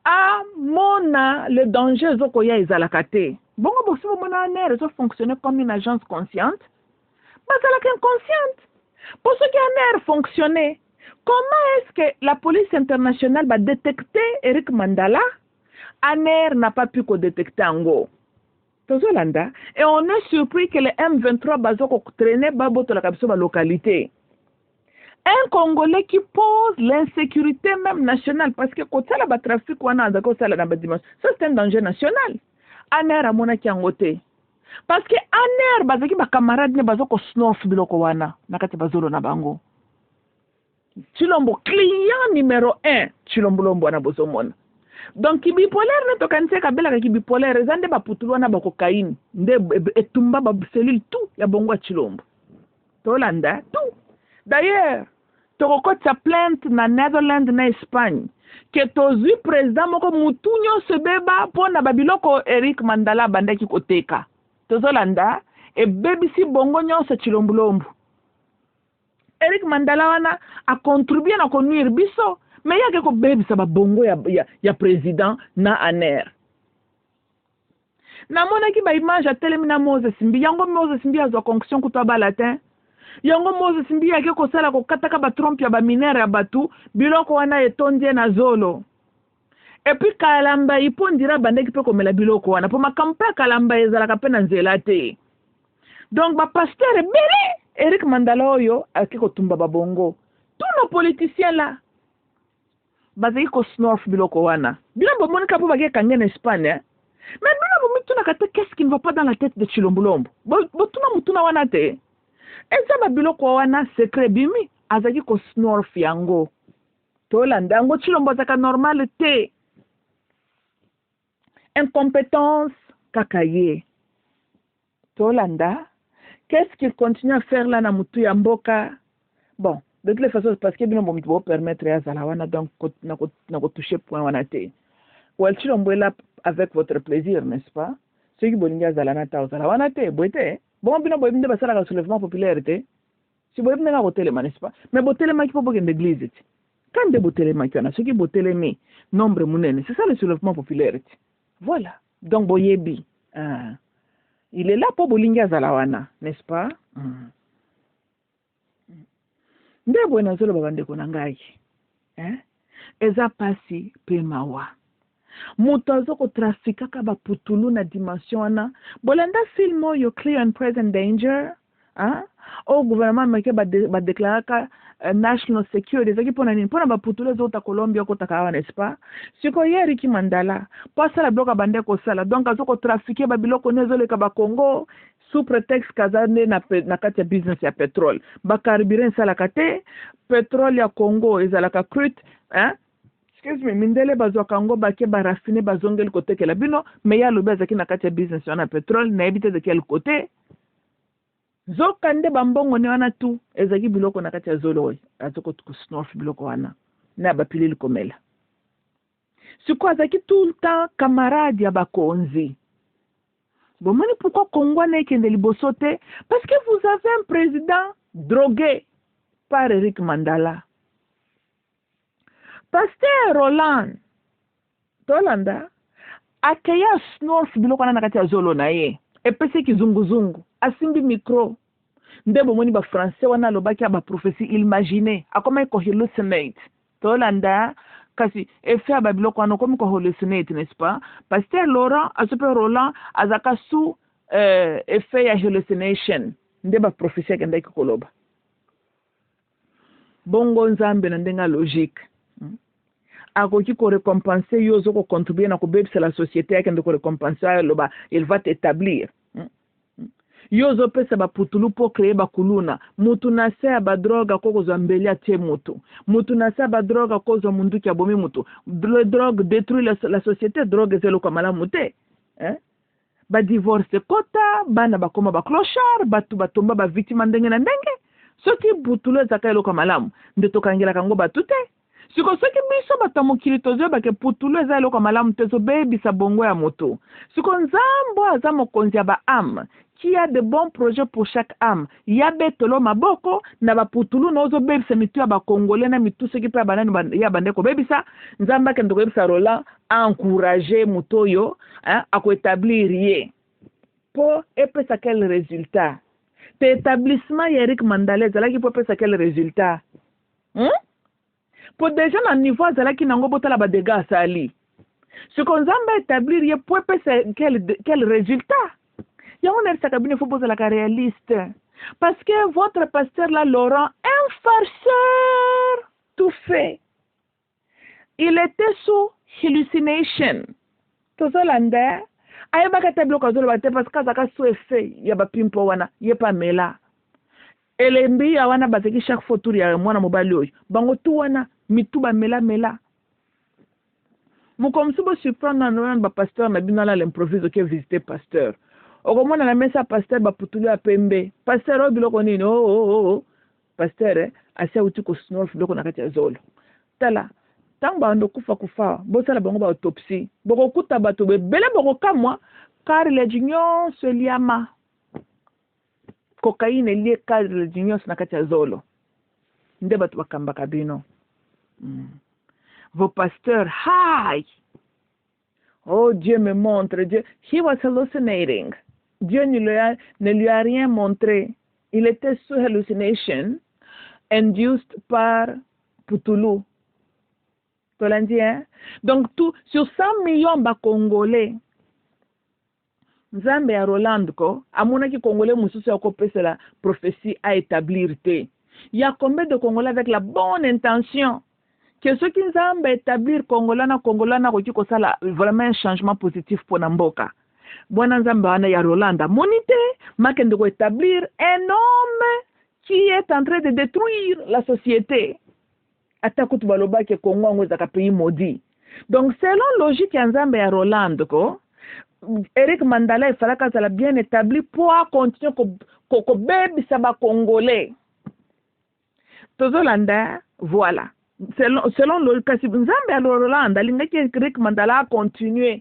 A: a mona le danger zoko ya izalaka te bongo bosi bomona aner zo fonctionner comme une agence consciente bazalaka inconsciente pour ce qui aner fonctionner comment est-ce que la police internationale va détecter Eric Mandala aner n'a pas pu détecter ango tozolanda et on est surpris que le M23 bazoko traîner baboto la kapso ba localité un Congolais qui pose l'insécurité même nationale parce que quand ça la trafic wana ndako ça la na dimanche ça c'est un danger national aner amona ki angote parce que aner bazaki ba camarade ne bazoko snof biloko wana nakati bazolo na bango chilombo client numéro 1 chilombulombo wana bozomona donc bipolaire ne tokanise kabela ka bipolaire zande ba putulu wana ba cocaïne nde etumba ba cellule tout ya bongo chilombo tolanda tout d'ailleurs tokokotsa plainte na Netherlands na Espagne que tozui président moko mutunyo sebeba pona babiloko Eric Mandala bandaki koteka tozolanda e bebisi bongo nyonso chilombulombo Eric Mandala wana a contribué na konuire biso mais yake ko bebisa ba bongo ya président na aner na monaki ba image a telemina Moses Mbi yango Moses Mbi azo connexion kuto ba latin yango Moses Mbi yake ko sala ko kataka ba trompe ya ba minere ya batu biloko wana etondie na zolo et puis kalamba ipondira bandeki pe komela biloko wana po makampa kalamba ezalaka pe na nzela te donc ba pasteur bele Eric Mandala oyo akiko tumba babongo tous nos politiciens là bazaki ko snorf biloko wana bilombo monika po bake kangena Espagne mais bilombo mituna kate qu'est-ce qui ne va pas dans la tête de Chilombulombo botuna mutuna wana te eza ba biloko wana secret bimi azaki ko snorf yango tolanda yango Chilombo zaka normal te incompétence kakaye tolanda qu'est-ce qu'il continue à faire là na mutu ya mboka bon de toutes les façons parce que bino bomito bo permettre ya zala wana donc na ko toucher point wana te well Chilombo là avec votre plaisir n'est-ce pas ceux qui bolinga zala na ta zala wana te boite bon bino bo binde basala ka soulèvement populaire te si bo binde na hôtel n'est-ce pas mais hôtel ma ki po boke d'église te quand de hôtel ma ki na ceux qui hôtel mi nombre munene c'est ça le soulèvement populaire te voilà donc boyebi il est là pour bolinga zala wana n'est-ce pas ndebo na zolo babande ko na ngai eza pasi pe mawa mutu azokotrafikaka baputulu na dimension wana bolanda film oyo Clear and Present Danger au gouvernement américain badeklaraka national security ezalaki mpona nini mpona baputulu ezokota Colombia okotaka awa n'est-ce pas siko ye Ricky Mandala po asala biloko abande kosala donc azokotrafike babiloko ne ezoleka bacongo sous prétexte kaza nde na kati ya business ya pétrole bacarburant esalaka te pétrole ya Congo ezalaka crute excuse me mindele bazwaka yango bake barafine bazongeli kotekela bino me ye alobi azalaki na kati ya business wana pétrole nayebi te ezakeli kote zoka nde bambongo ne wana tu ezalaki biloko na kati ya zolo oyo azokosnorf biloko wana na bapilili komela siko azalaki tout le temps camarade ya bakonzi bomoni pourquoi Congo na ekende liboso te parce que vous avez un président drogué par Eric Mandala. Pasteur Roland Tolanda akaya snorf biloko na kati ya zolo na ye epese kizunguzungu asimbi micro nde bomoni ba français wana lobaki ba prophétie imaginer akoma ko hallucinate Tolanda kasi effet ba biloko wana komi ko hallucinate n'est-ce pas Pasteur Laurent asope Roland azaka sous effet ya hallucination nde ba prophétie kenda koloba bongo nzambe na ndenga logique akoki ko récompenser yo zo ko contribuer na ko bebisa la société yake ndeko récompenser loba il va t'établir yo zo pesa ba putulu po créer ba kuluna mutu na se ba droga ko ko zambelia tie mutu na se ba droga ko zo mundu kya bomi mutu le drogue détruit la société drogue zelo ko malamu te ba divorce kota bana ba koma ba clochard batu batomba ba victime ndenge na ndenge soki butulu ezaka eloko malamu nde tokangela kango batu te siko soki biso batamokili tozoyeba ke putulu eza eloko malamu te zobebisa bongo ya moto siko nzambo aza mokonzi ya baame qui a de bons projets pour chaque âme ya betolo maboko na baputulu na ozobebisa mitu ya bakongole na mitu soki mpe ya banani ya bande kobebisa nzambe akende koyebisa Roland encourager moto oyo akoétablir ye po epesa quel résultat te établissement ya Eric Mandala ezalaki po epesa quel résultat pour déjà na niveau azalaki nango botala ba dégâts asali siko nzambe établir ye po epesa quel résultat yango na risaka bino faut poser la réaliste parce que votre pasteur là Laurent un farceur tout fait il était sous hallucination tozolanda ayebaka te biloko azoloba te parce que azaka sous effet ya bapimpo wana ye pa mela elembi ya wana bazaki chaque fois tour ya mwana mobali oyo bango tu wana mitu bamela mokomisi bosurprendre na ba pasteur na bino ala l'improvise oke visiter pasteur okomona na mesa pasteur baputulu ya pembe pasteur oyo biloko nini pasteur asia uti kosnorf biloko na kati ya zolo tala ntango bando kufa bosala bango ba autopsie bokokuta bato bebele bokokamwa cartilage nyonso eliama cocaïne elie cartilage nyonso na kati ya zolo nde bato bakambaka bino vos pasteurs hi oh Dieu me montre Dieu he was hallucinating Dieu ne lui a rien montré il était sous hallucination induced par putulu tolandi donc tout sur 100 millions ba congolais nzambe ya Roland ko amonaki congolais mususu akopesa la prophétie à établir te ya combien de congolais avec la bonne intention que ceux qui nzambe établir congolana ko kosala vraiment un changement positif pour mboka bwana nzambe wana ya Roland monite makende ko établir un homme qui est en train de détruire la société atakutu baloba ke Congo ngo ezaka pays maudit donc selon logique ya nzambe ya Roland ko Eric Mandala ifalaka zala bien établi pour continuer ko bebisa ba congolais tozolanda voilà selon le kasi nzambe ya Roland alingaki Eric Mandala continuer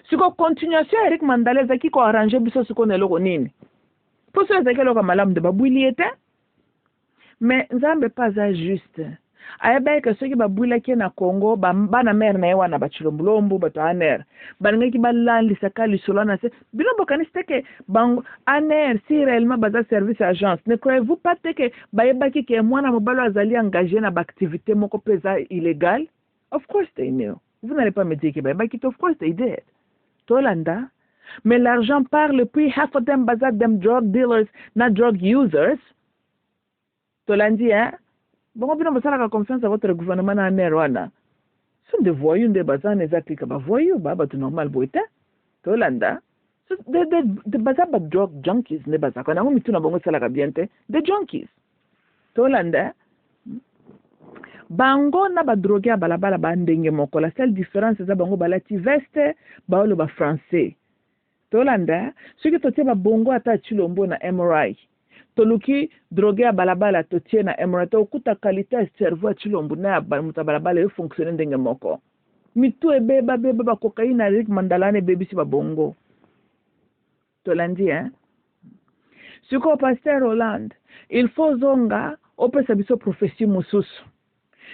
A: siko continuation Eric Mandala ezaki ko arranger biso siko na loko nini pour ça ezaki loko malamu de babwili ete mais nzambe pas juste ayeba ke soki babwilaki na Congo bana mère na yewa na bachilombulombu bato aner banengaki balandisa lisolo na se bino bokanisi te ke bango aner si réellement baza service agence ne croyez-vous pas te ke bayebaki ke mwana mobali azali engagé na baactivité moko peza illégal of course they knew Vous n'allez pas me dire que of course they did. Tolanda. Mais l'argent parle, puis half of them bazar them drug dealers, not drug users. Tolandi, hein? Bon, on va faire confiance à votre gouvernement en Rwanda. Ce sont des voyous, des bazars, des applications. Bah, voyous, bah, tout normal, boite. Tolanda. Des bazar, bah, drug junkies, des bazar. Quand on a mis tout dans bon salaire bien, des junkies. Tolanda. Bango na ba drogué à balabala ba ndenge moko. La seule différence c'est bango balati veste ba olo ba français. Tolanda, ce que totie ba bongo ata chilombo na MRI. Toluki drogué à balabala totie na MRI to kuta qualité cerveau chilombo na ba muta balabala e fonctionner ndenge moko. Mitu ebe ba cocaïne na Rick Mandalane baby si ba bongo. Tolandi hein. Ce que pasteur Hollande, il faut zonga opesa biso profession mususu.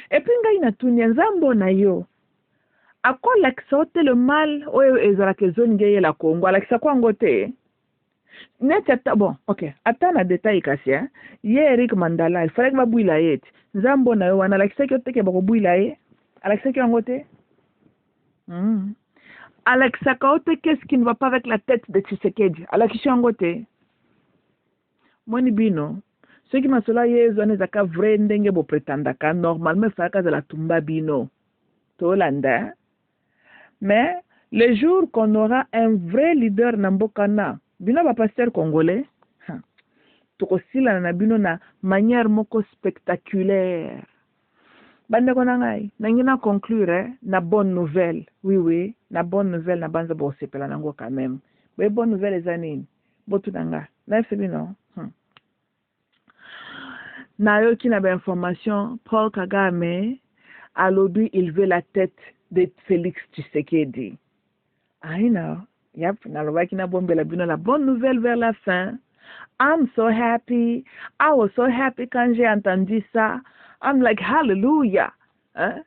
A: Et puis ngai natunia nzambo na yo akola kisote le mal oyo ezala kezoni ngeye la Congo ala kisakwa ngote net bon OK atana détail kasi hein ye Eric Mandala il fallait que babuila yet nzambo na yo wana la kisaki oteke bako buila ye ala kisaki ngote Alex Sakaote qu'est-ce qui ne va pas avec la tête de Tshisekedi ala kisaki ngote moni bino ceux qui m'ont cela yezo nezaka vrai ndenge bo pretendaka normalement faka za la tumba bino Tolanda. Mais le jour qu'on aura un vrai leader nambokana bino ba pasteur congolais tokosila na bino na manière moko spectaculaire bande kona ngai nangina conclure na bonne nouvelle oui na bonne nouvelle na banza bo sepela nango quand même mais bonne nouvelle ezanini botu nanga na febino Nayo qui n'a pas d'information, Paul Kagame a lobby il veut la tête de Félix Tshisekedi. I know. Yep, la bonne nouvelle vers la fin. I'm so happy. I was so happy quand j'ai entendu ça. I'm like, hallelujah. Hein?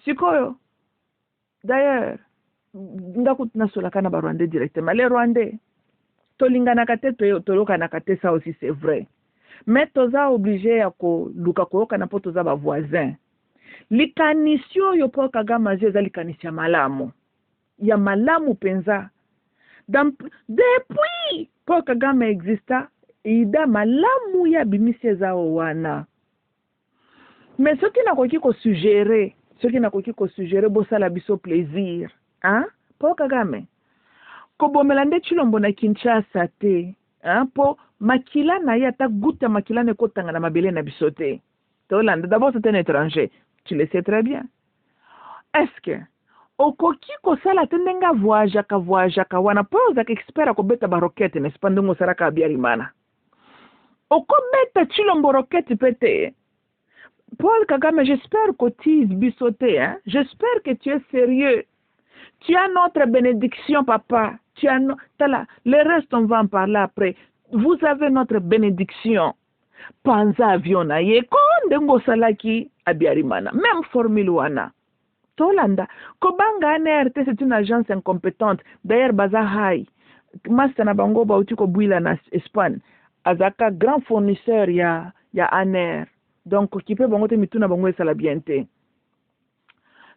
A: Sikoyo. D'ailleurs, ndakutna solaka na ba Rwandais directement. Les Rwandais, tolingana kate toloka na kate, ça aussi c'est vrai. Mais toza obligé à luka koyoka na po toza ba voisin. Likanisio yo Paul Kagame zeza likanisya malamu. Ya malamu penza. Depuis Paul Kagame exista, ida malamu ya bimisi za wana. Mais ce qui n'a ko suggérer bosala biso plaisir, hein? Paul Kagame. Kobomelande chilombo na Kinshasa te, hein? Po makila na yata guta makila ne kotanga na mabele na bisote. Tolanda, d'abord c'est un étranger. Tu le sais très bien. Est-ce que okoki kosala tendenga voyagaka wana poza expert ko beta barokete n'est pas ndongo saraka biarimana. Oko beta chilombo rokete pete. Paul Kagame, j'espère que tu es bisoté, hein? J'espère que tu es sérieux. Tu as notre bénédiction, papa. Tu as le reste, on va en parler après. Vous avez notre bénédiction. Panza avion na ye kondengo salaki abiarimana. Même formule wana. Tolanda. Kobanga NRT, c'est une agence incompétente. D'ailleurs, Baza Hai. Master na bango ba uti ko buila na Espagne. Azaka grand fournisseur ya ANR. Donc, qui peut bango te mituna bango sala biente.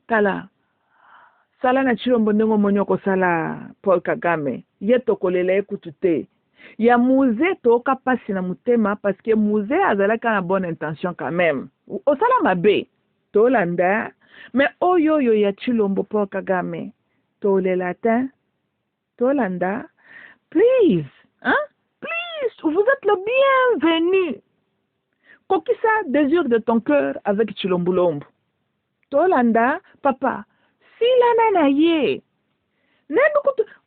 A: Tala. Sala na chilombo ndengo monyoko sala Paul Kagame. Yeto kolele ekutute. Ya musée toka pasi na mutema parce que musée azalaka na bonne intention quand même. Osala mabe. Tolanda. Mais oyo ya chilombo Paul Kagame. Tole latin. Tolanda. Please. Hein? Please. Vous êtes le bienvenu. Kokisa désir de ton cœur avec Chilombulombo. Tolanda, papa, si la nanaye.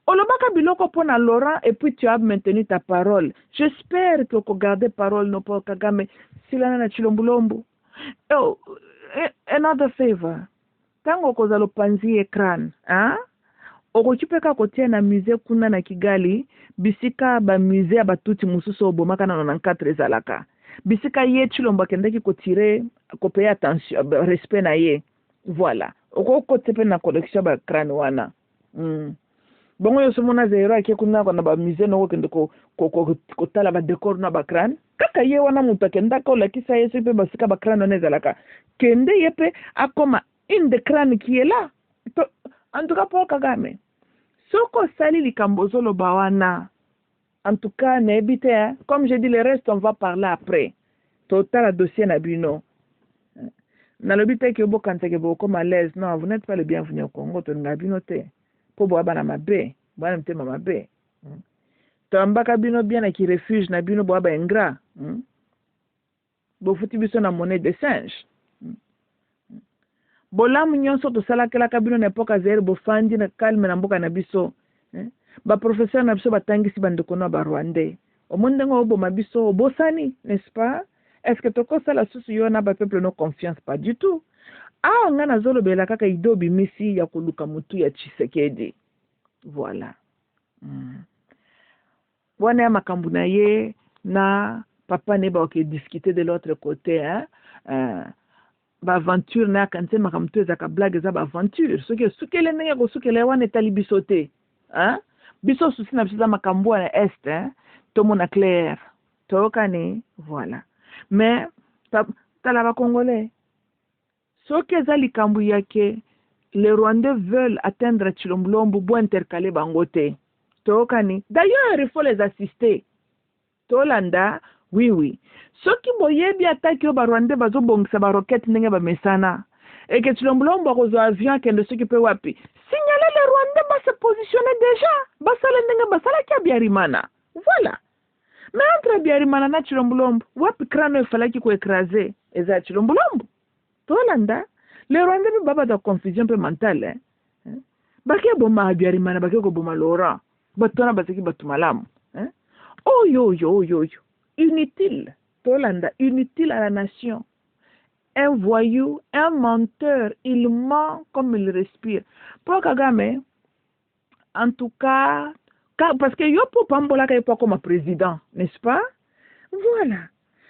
A: Olobaka biloko pona Laurent et puis tu as maintenu ta parole. J'espère que tu garder parole no Paul Kagame. Si la nana Chilombulombo. Oh, another favor. Tango kozalo panzi ekran, hein? Okokipeka kotia na musée kuna na Kigali, bisika ba musée abatuti mususu obomaka na 94 ezalaka. Bisika ye chilombo kendeki ko tirer ko payer attention respect na ye. Voilà. Oko tepe na collection ba crâne wana. Bongo yo somona zero akekuna ko na ba musée no kende ko tala ba décor na ba crâne. Kaka ye wana muta kenda ko la kisa yesu pe basika ba crâne onezalaka. Kende yepe akoma in the crâne qui est là. En tout cas, Paul Kagame. Soko sali likambozolo bawana. En tout cas, n'ébite, hein. Comme je dis, le reste, on va parler après. Total dossier Nabino. Nalobite que vous quand vous comme à l'aise. Non, vous n'êtes pas le bienvenu au Congo. Tu n'as pas noté. Pour boire na mabe. Boire na mabe. Tambaka bino bien qui refuge na bino boire ingrat. Bo futi biso na monnaie de singe. Bolamu nyonso to sala kala kabino na epoka zere bo fandi na calme na mboka na biso. Ba professeur na biso batangisi bandeko na ba Rwandais. Omonde ngo bo mabiso bosani, n'est-ce pas? Est-ce que toko sala susu yo na ba peuple no confiance? Pas du tout. Ah, nga na zolo bela kaka idobi misi ya kuluka mutu ya Tshisekedi. Voilà. Wana ya makambu na ye na papa ne ba oke discuter de l'autre côté, hein? Ba aventure na kanse makamtu ezaka blague za ba aventure. Soki le ndenge ko sukele wana etali bisote, hein? Biso susi na biso za makambu na est, hein? Tomo na clair. Tokane, voilà. Mais tala ba Congolais. Soki ezali kambu yake les Rwandais veulent atteindre Chilombolombo pour intercaler bangote. Tokane. D'ailleurs, il faut les assister. Tolanda, oui. Soki boyebi attaque ba Rwandais bazo bongisa ba roquette ndenge ba mesana. Et que Chilombolombo akozo avion kende soki pe wapi. Signaler les Rwandais ba se positionner déjà. Basala ndenge basala kia Biarimana. Voilà. Mais entre Biarimana na Chilombolombo, wapi krano ifalaki ko écraser eza Chilombolombo. Tolanda, les Rwandais bi baba da confusion pe mentale. Baké boma Biarimana baké ko boma Laurent. Batona basaki batumalamu. Oh yo. Inutile. Tolanda, inutile à la nation. Un voyou, un menteur, il ment comme il respire. Paul Kagame, en tout cas, parce que yo pour Pambola pas comme président, n'est-ce pas? Voilà.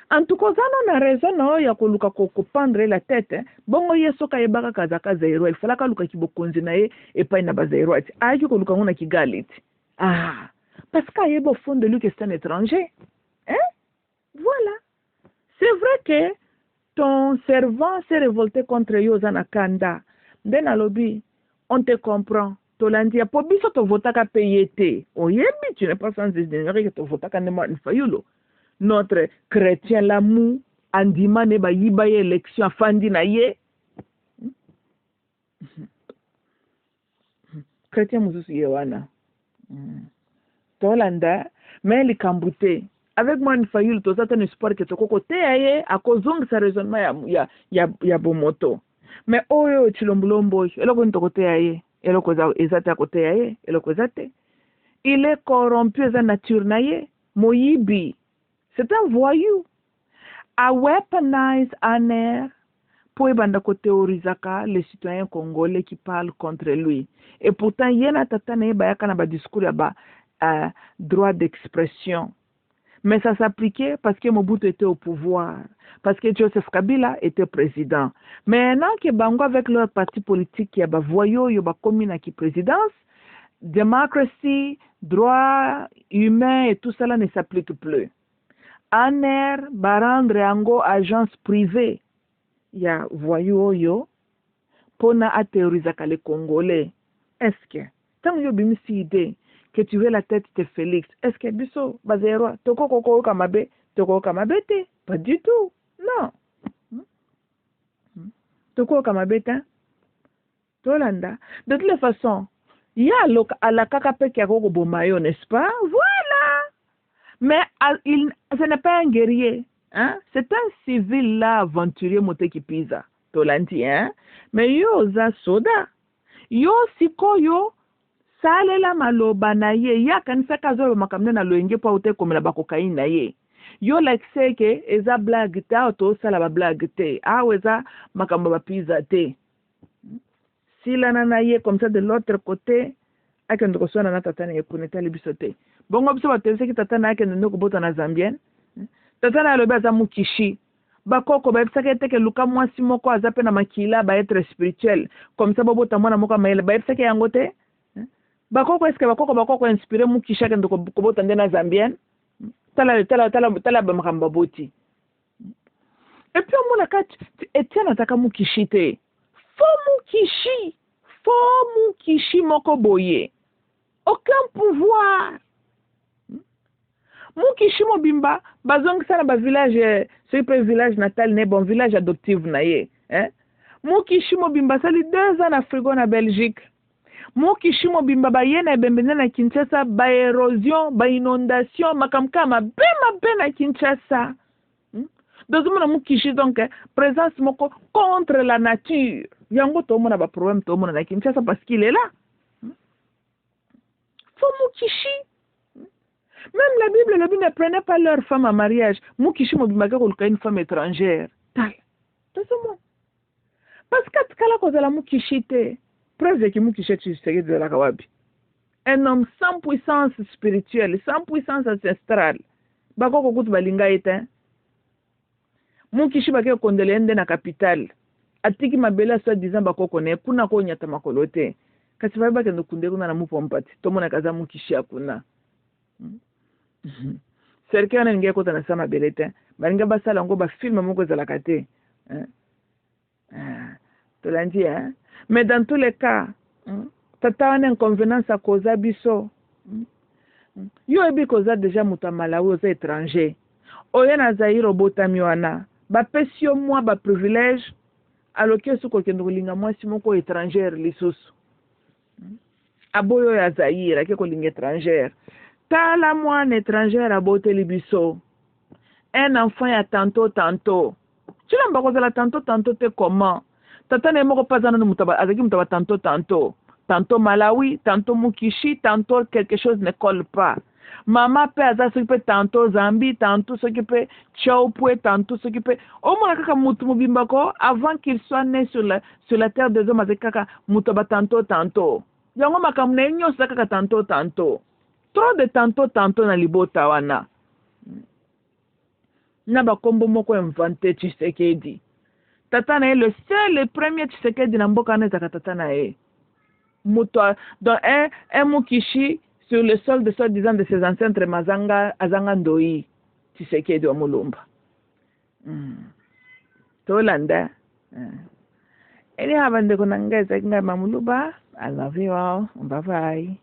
A: En tout cas, on a raison, non, ya koluka ko pendre la tête. Bongo yeso ka yebaka kazaka zairo, il fallait ka luka ki bokonzi na ye et pas na bazairo. Ayi ko luka ngona ki galit. Ah, parce qu'il y a au fond de lui que c'est un étranger. Hein? Voilà. C'est vrai que ton servant s'est révolté contre Yozana Kanda. Ben alobi, on te comprend. Tolandi, pour biso to vota ka payete. Oyebi, tu n'es pas sans ignorer que to vota ka nema nfayulo. Notre chrétien l'amour, andima ne ba yiba ye élection afandi na ye. Chrétien mususu yewana. Tolanda, mais les Kambouté. Avec moi, une faillule, tout ça, un espoir que tu as à cause de ce raisonnement, ya bomoto. Mais oh, Chilombolombo, il est corrompu à sa nature, Moyibi. C'est un voyou. A weaponize un air pour théoriser les citoyens congolais qui parlent contre lui. Et pourtant, il y a un discours là-bas. Droit d'expression. Mais ça s'appliquait parce que Mobutu était au pouvoir, parce que Joseph Kabila était président. Maintenant que Bango avec leur parti politique qui a voyou, il y a commune qui présidence, démocratie, droit humain et tout cela ne s'applique plus. Aner, Barandre, Ango, agence privée, il y a voyou yo, pour na théoriser les Congolais. Est-ce que, tant que vous avez une idée, que tu veux la tête de Félix, est-ce que biso bazero toko koko kamabe te? Pas du tout. Non. Toko kamabe ta? Tolanda. De toutes les façons, il y a à la kakape qui a koko bomayo, n'est-ce pas? Voilà. Mais ce n'est pas un guerrier, hein? C'est un civil là aventurier moté qui pisa. Tolandi, hein? Mais yo za soda. Yo siko yo salela maloba na ye ya kanisa kazo makamne na loenge pa ute komela bakokaini na ye yo like seke eza blague ta to sala ba blague te eza makambo ba pizza te sila na ye comme ça de l'autre côté akendo ko sona na tatana ye kuneta libisote bongo biso ba tese ki tatana akendo ndoko bota na Zambien tatana loba za mukishi bakoko ba ebisaka eteke luka mwasi moko aza pe na makila ba être spirituel comme ça bobota mwana moko maele ba ebisaka yango te. Bakoko est-ce que bakoko inspiré mukisha kendo ko bota ndena Zambien tala ba makamba boti et puis on a kat Etienne ataka mukishi te fo fo mukishi moko boye. Aucun pouvoir. Mukishi mobimba, bazongisa na ba village, c'est pas village natal ne bon village adoptif na ye, hein? Mukishi mobimba sali 2 ans na frigo na Belgique. Mukishi mobimba ba yena bembene na Kinshasa, ba érosion, ba inondation, makamkama be na Kinshasa. Deuxièmement, mukishi donc présence moko contre la nature. Yango to mona ba problème to mona na Kinshasa parce qu'il est là. Faut mukishi. Même la Bible ne prenait pas leur femme en mariage. Mukishi mobimaka koluka une femme étrangère. Tal. Tout ce monde. Parce que kala kozala mukishi te. Preuve que mukishi tu sais de la kawabi. Un homme sans puissance spirituelle, sans puissance ancestrale. Bako kokutu balinga ete. Mukishi bake kondelende na capitale. Atiki mabela so disant bako kone kuna ko nyata makolote. Kasi baba kendo kunde kuna na mupompati. Tomona kaza mukishi akuna. Serikali anaingia kota na sama belete balinga basala ngo ba film moko za la kate tolandia mais dans tous les cas tata wana inconvénience à cause biso yo ebi cause déjà muta Malawi aux étrangers oya na Zaire botami wana ba pesio moi ba privilège aloke suko kendo linga moi simoko étranger lisusu aboyo ya Zaire ke ko linga étrangère. Tala moine étrangère à beauté libiso. Un enfant ya tantôt. Tu l'as pas causé la tantôt t'es comment? Tata ne moko pas dans mutaba azaki mutaba tantôt. Tantôt Malawi, tantôt Mukishi, tantôt quelque chose ne colle pas. Maman peut aza s'occuper tantôt Zambie, tantôt s'occuper Tchaoupoué, tantôt s'occuper. Au moins kaka mutu mubimbako avant qu'il soit né sur la terre des hommes azaki kaka mutaba tantôt. Yango makamne nyo kaka tantôt. Trop de tantôt na libota wana. Na ba kombo moko inventé Tshisekedi. Tata na le seul le premier Tshisekedi na mboka na zaka tata na e. Muto dans un mukishi sur le sol de soi-disant de ses ancêtres mazanga azanga ndoi Tshisekedi wa Mulumba. Tolanda. Eli habande kunangeza kinga mamuluba. I love you all. Bye bye.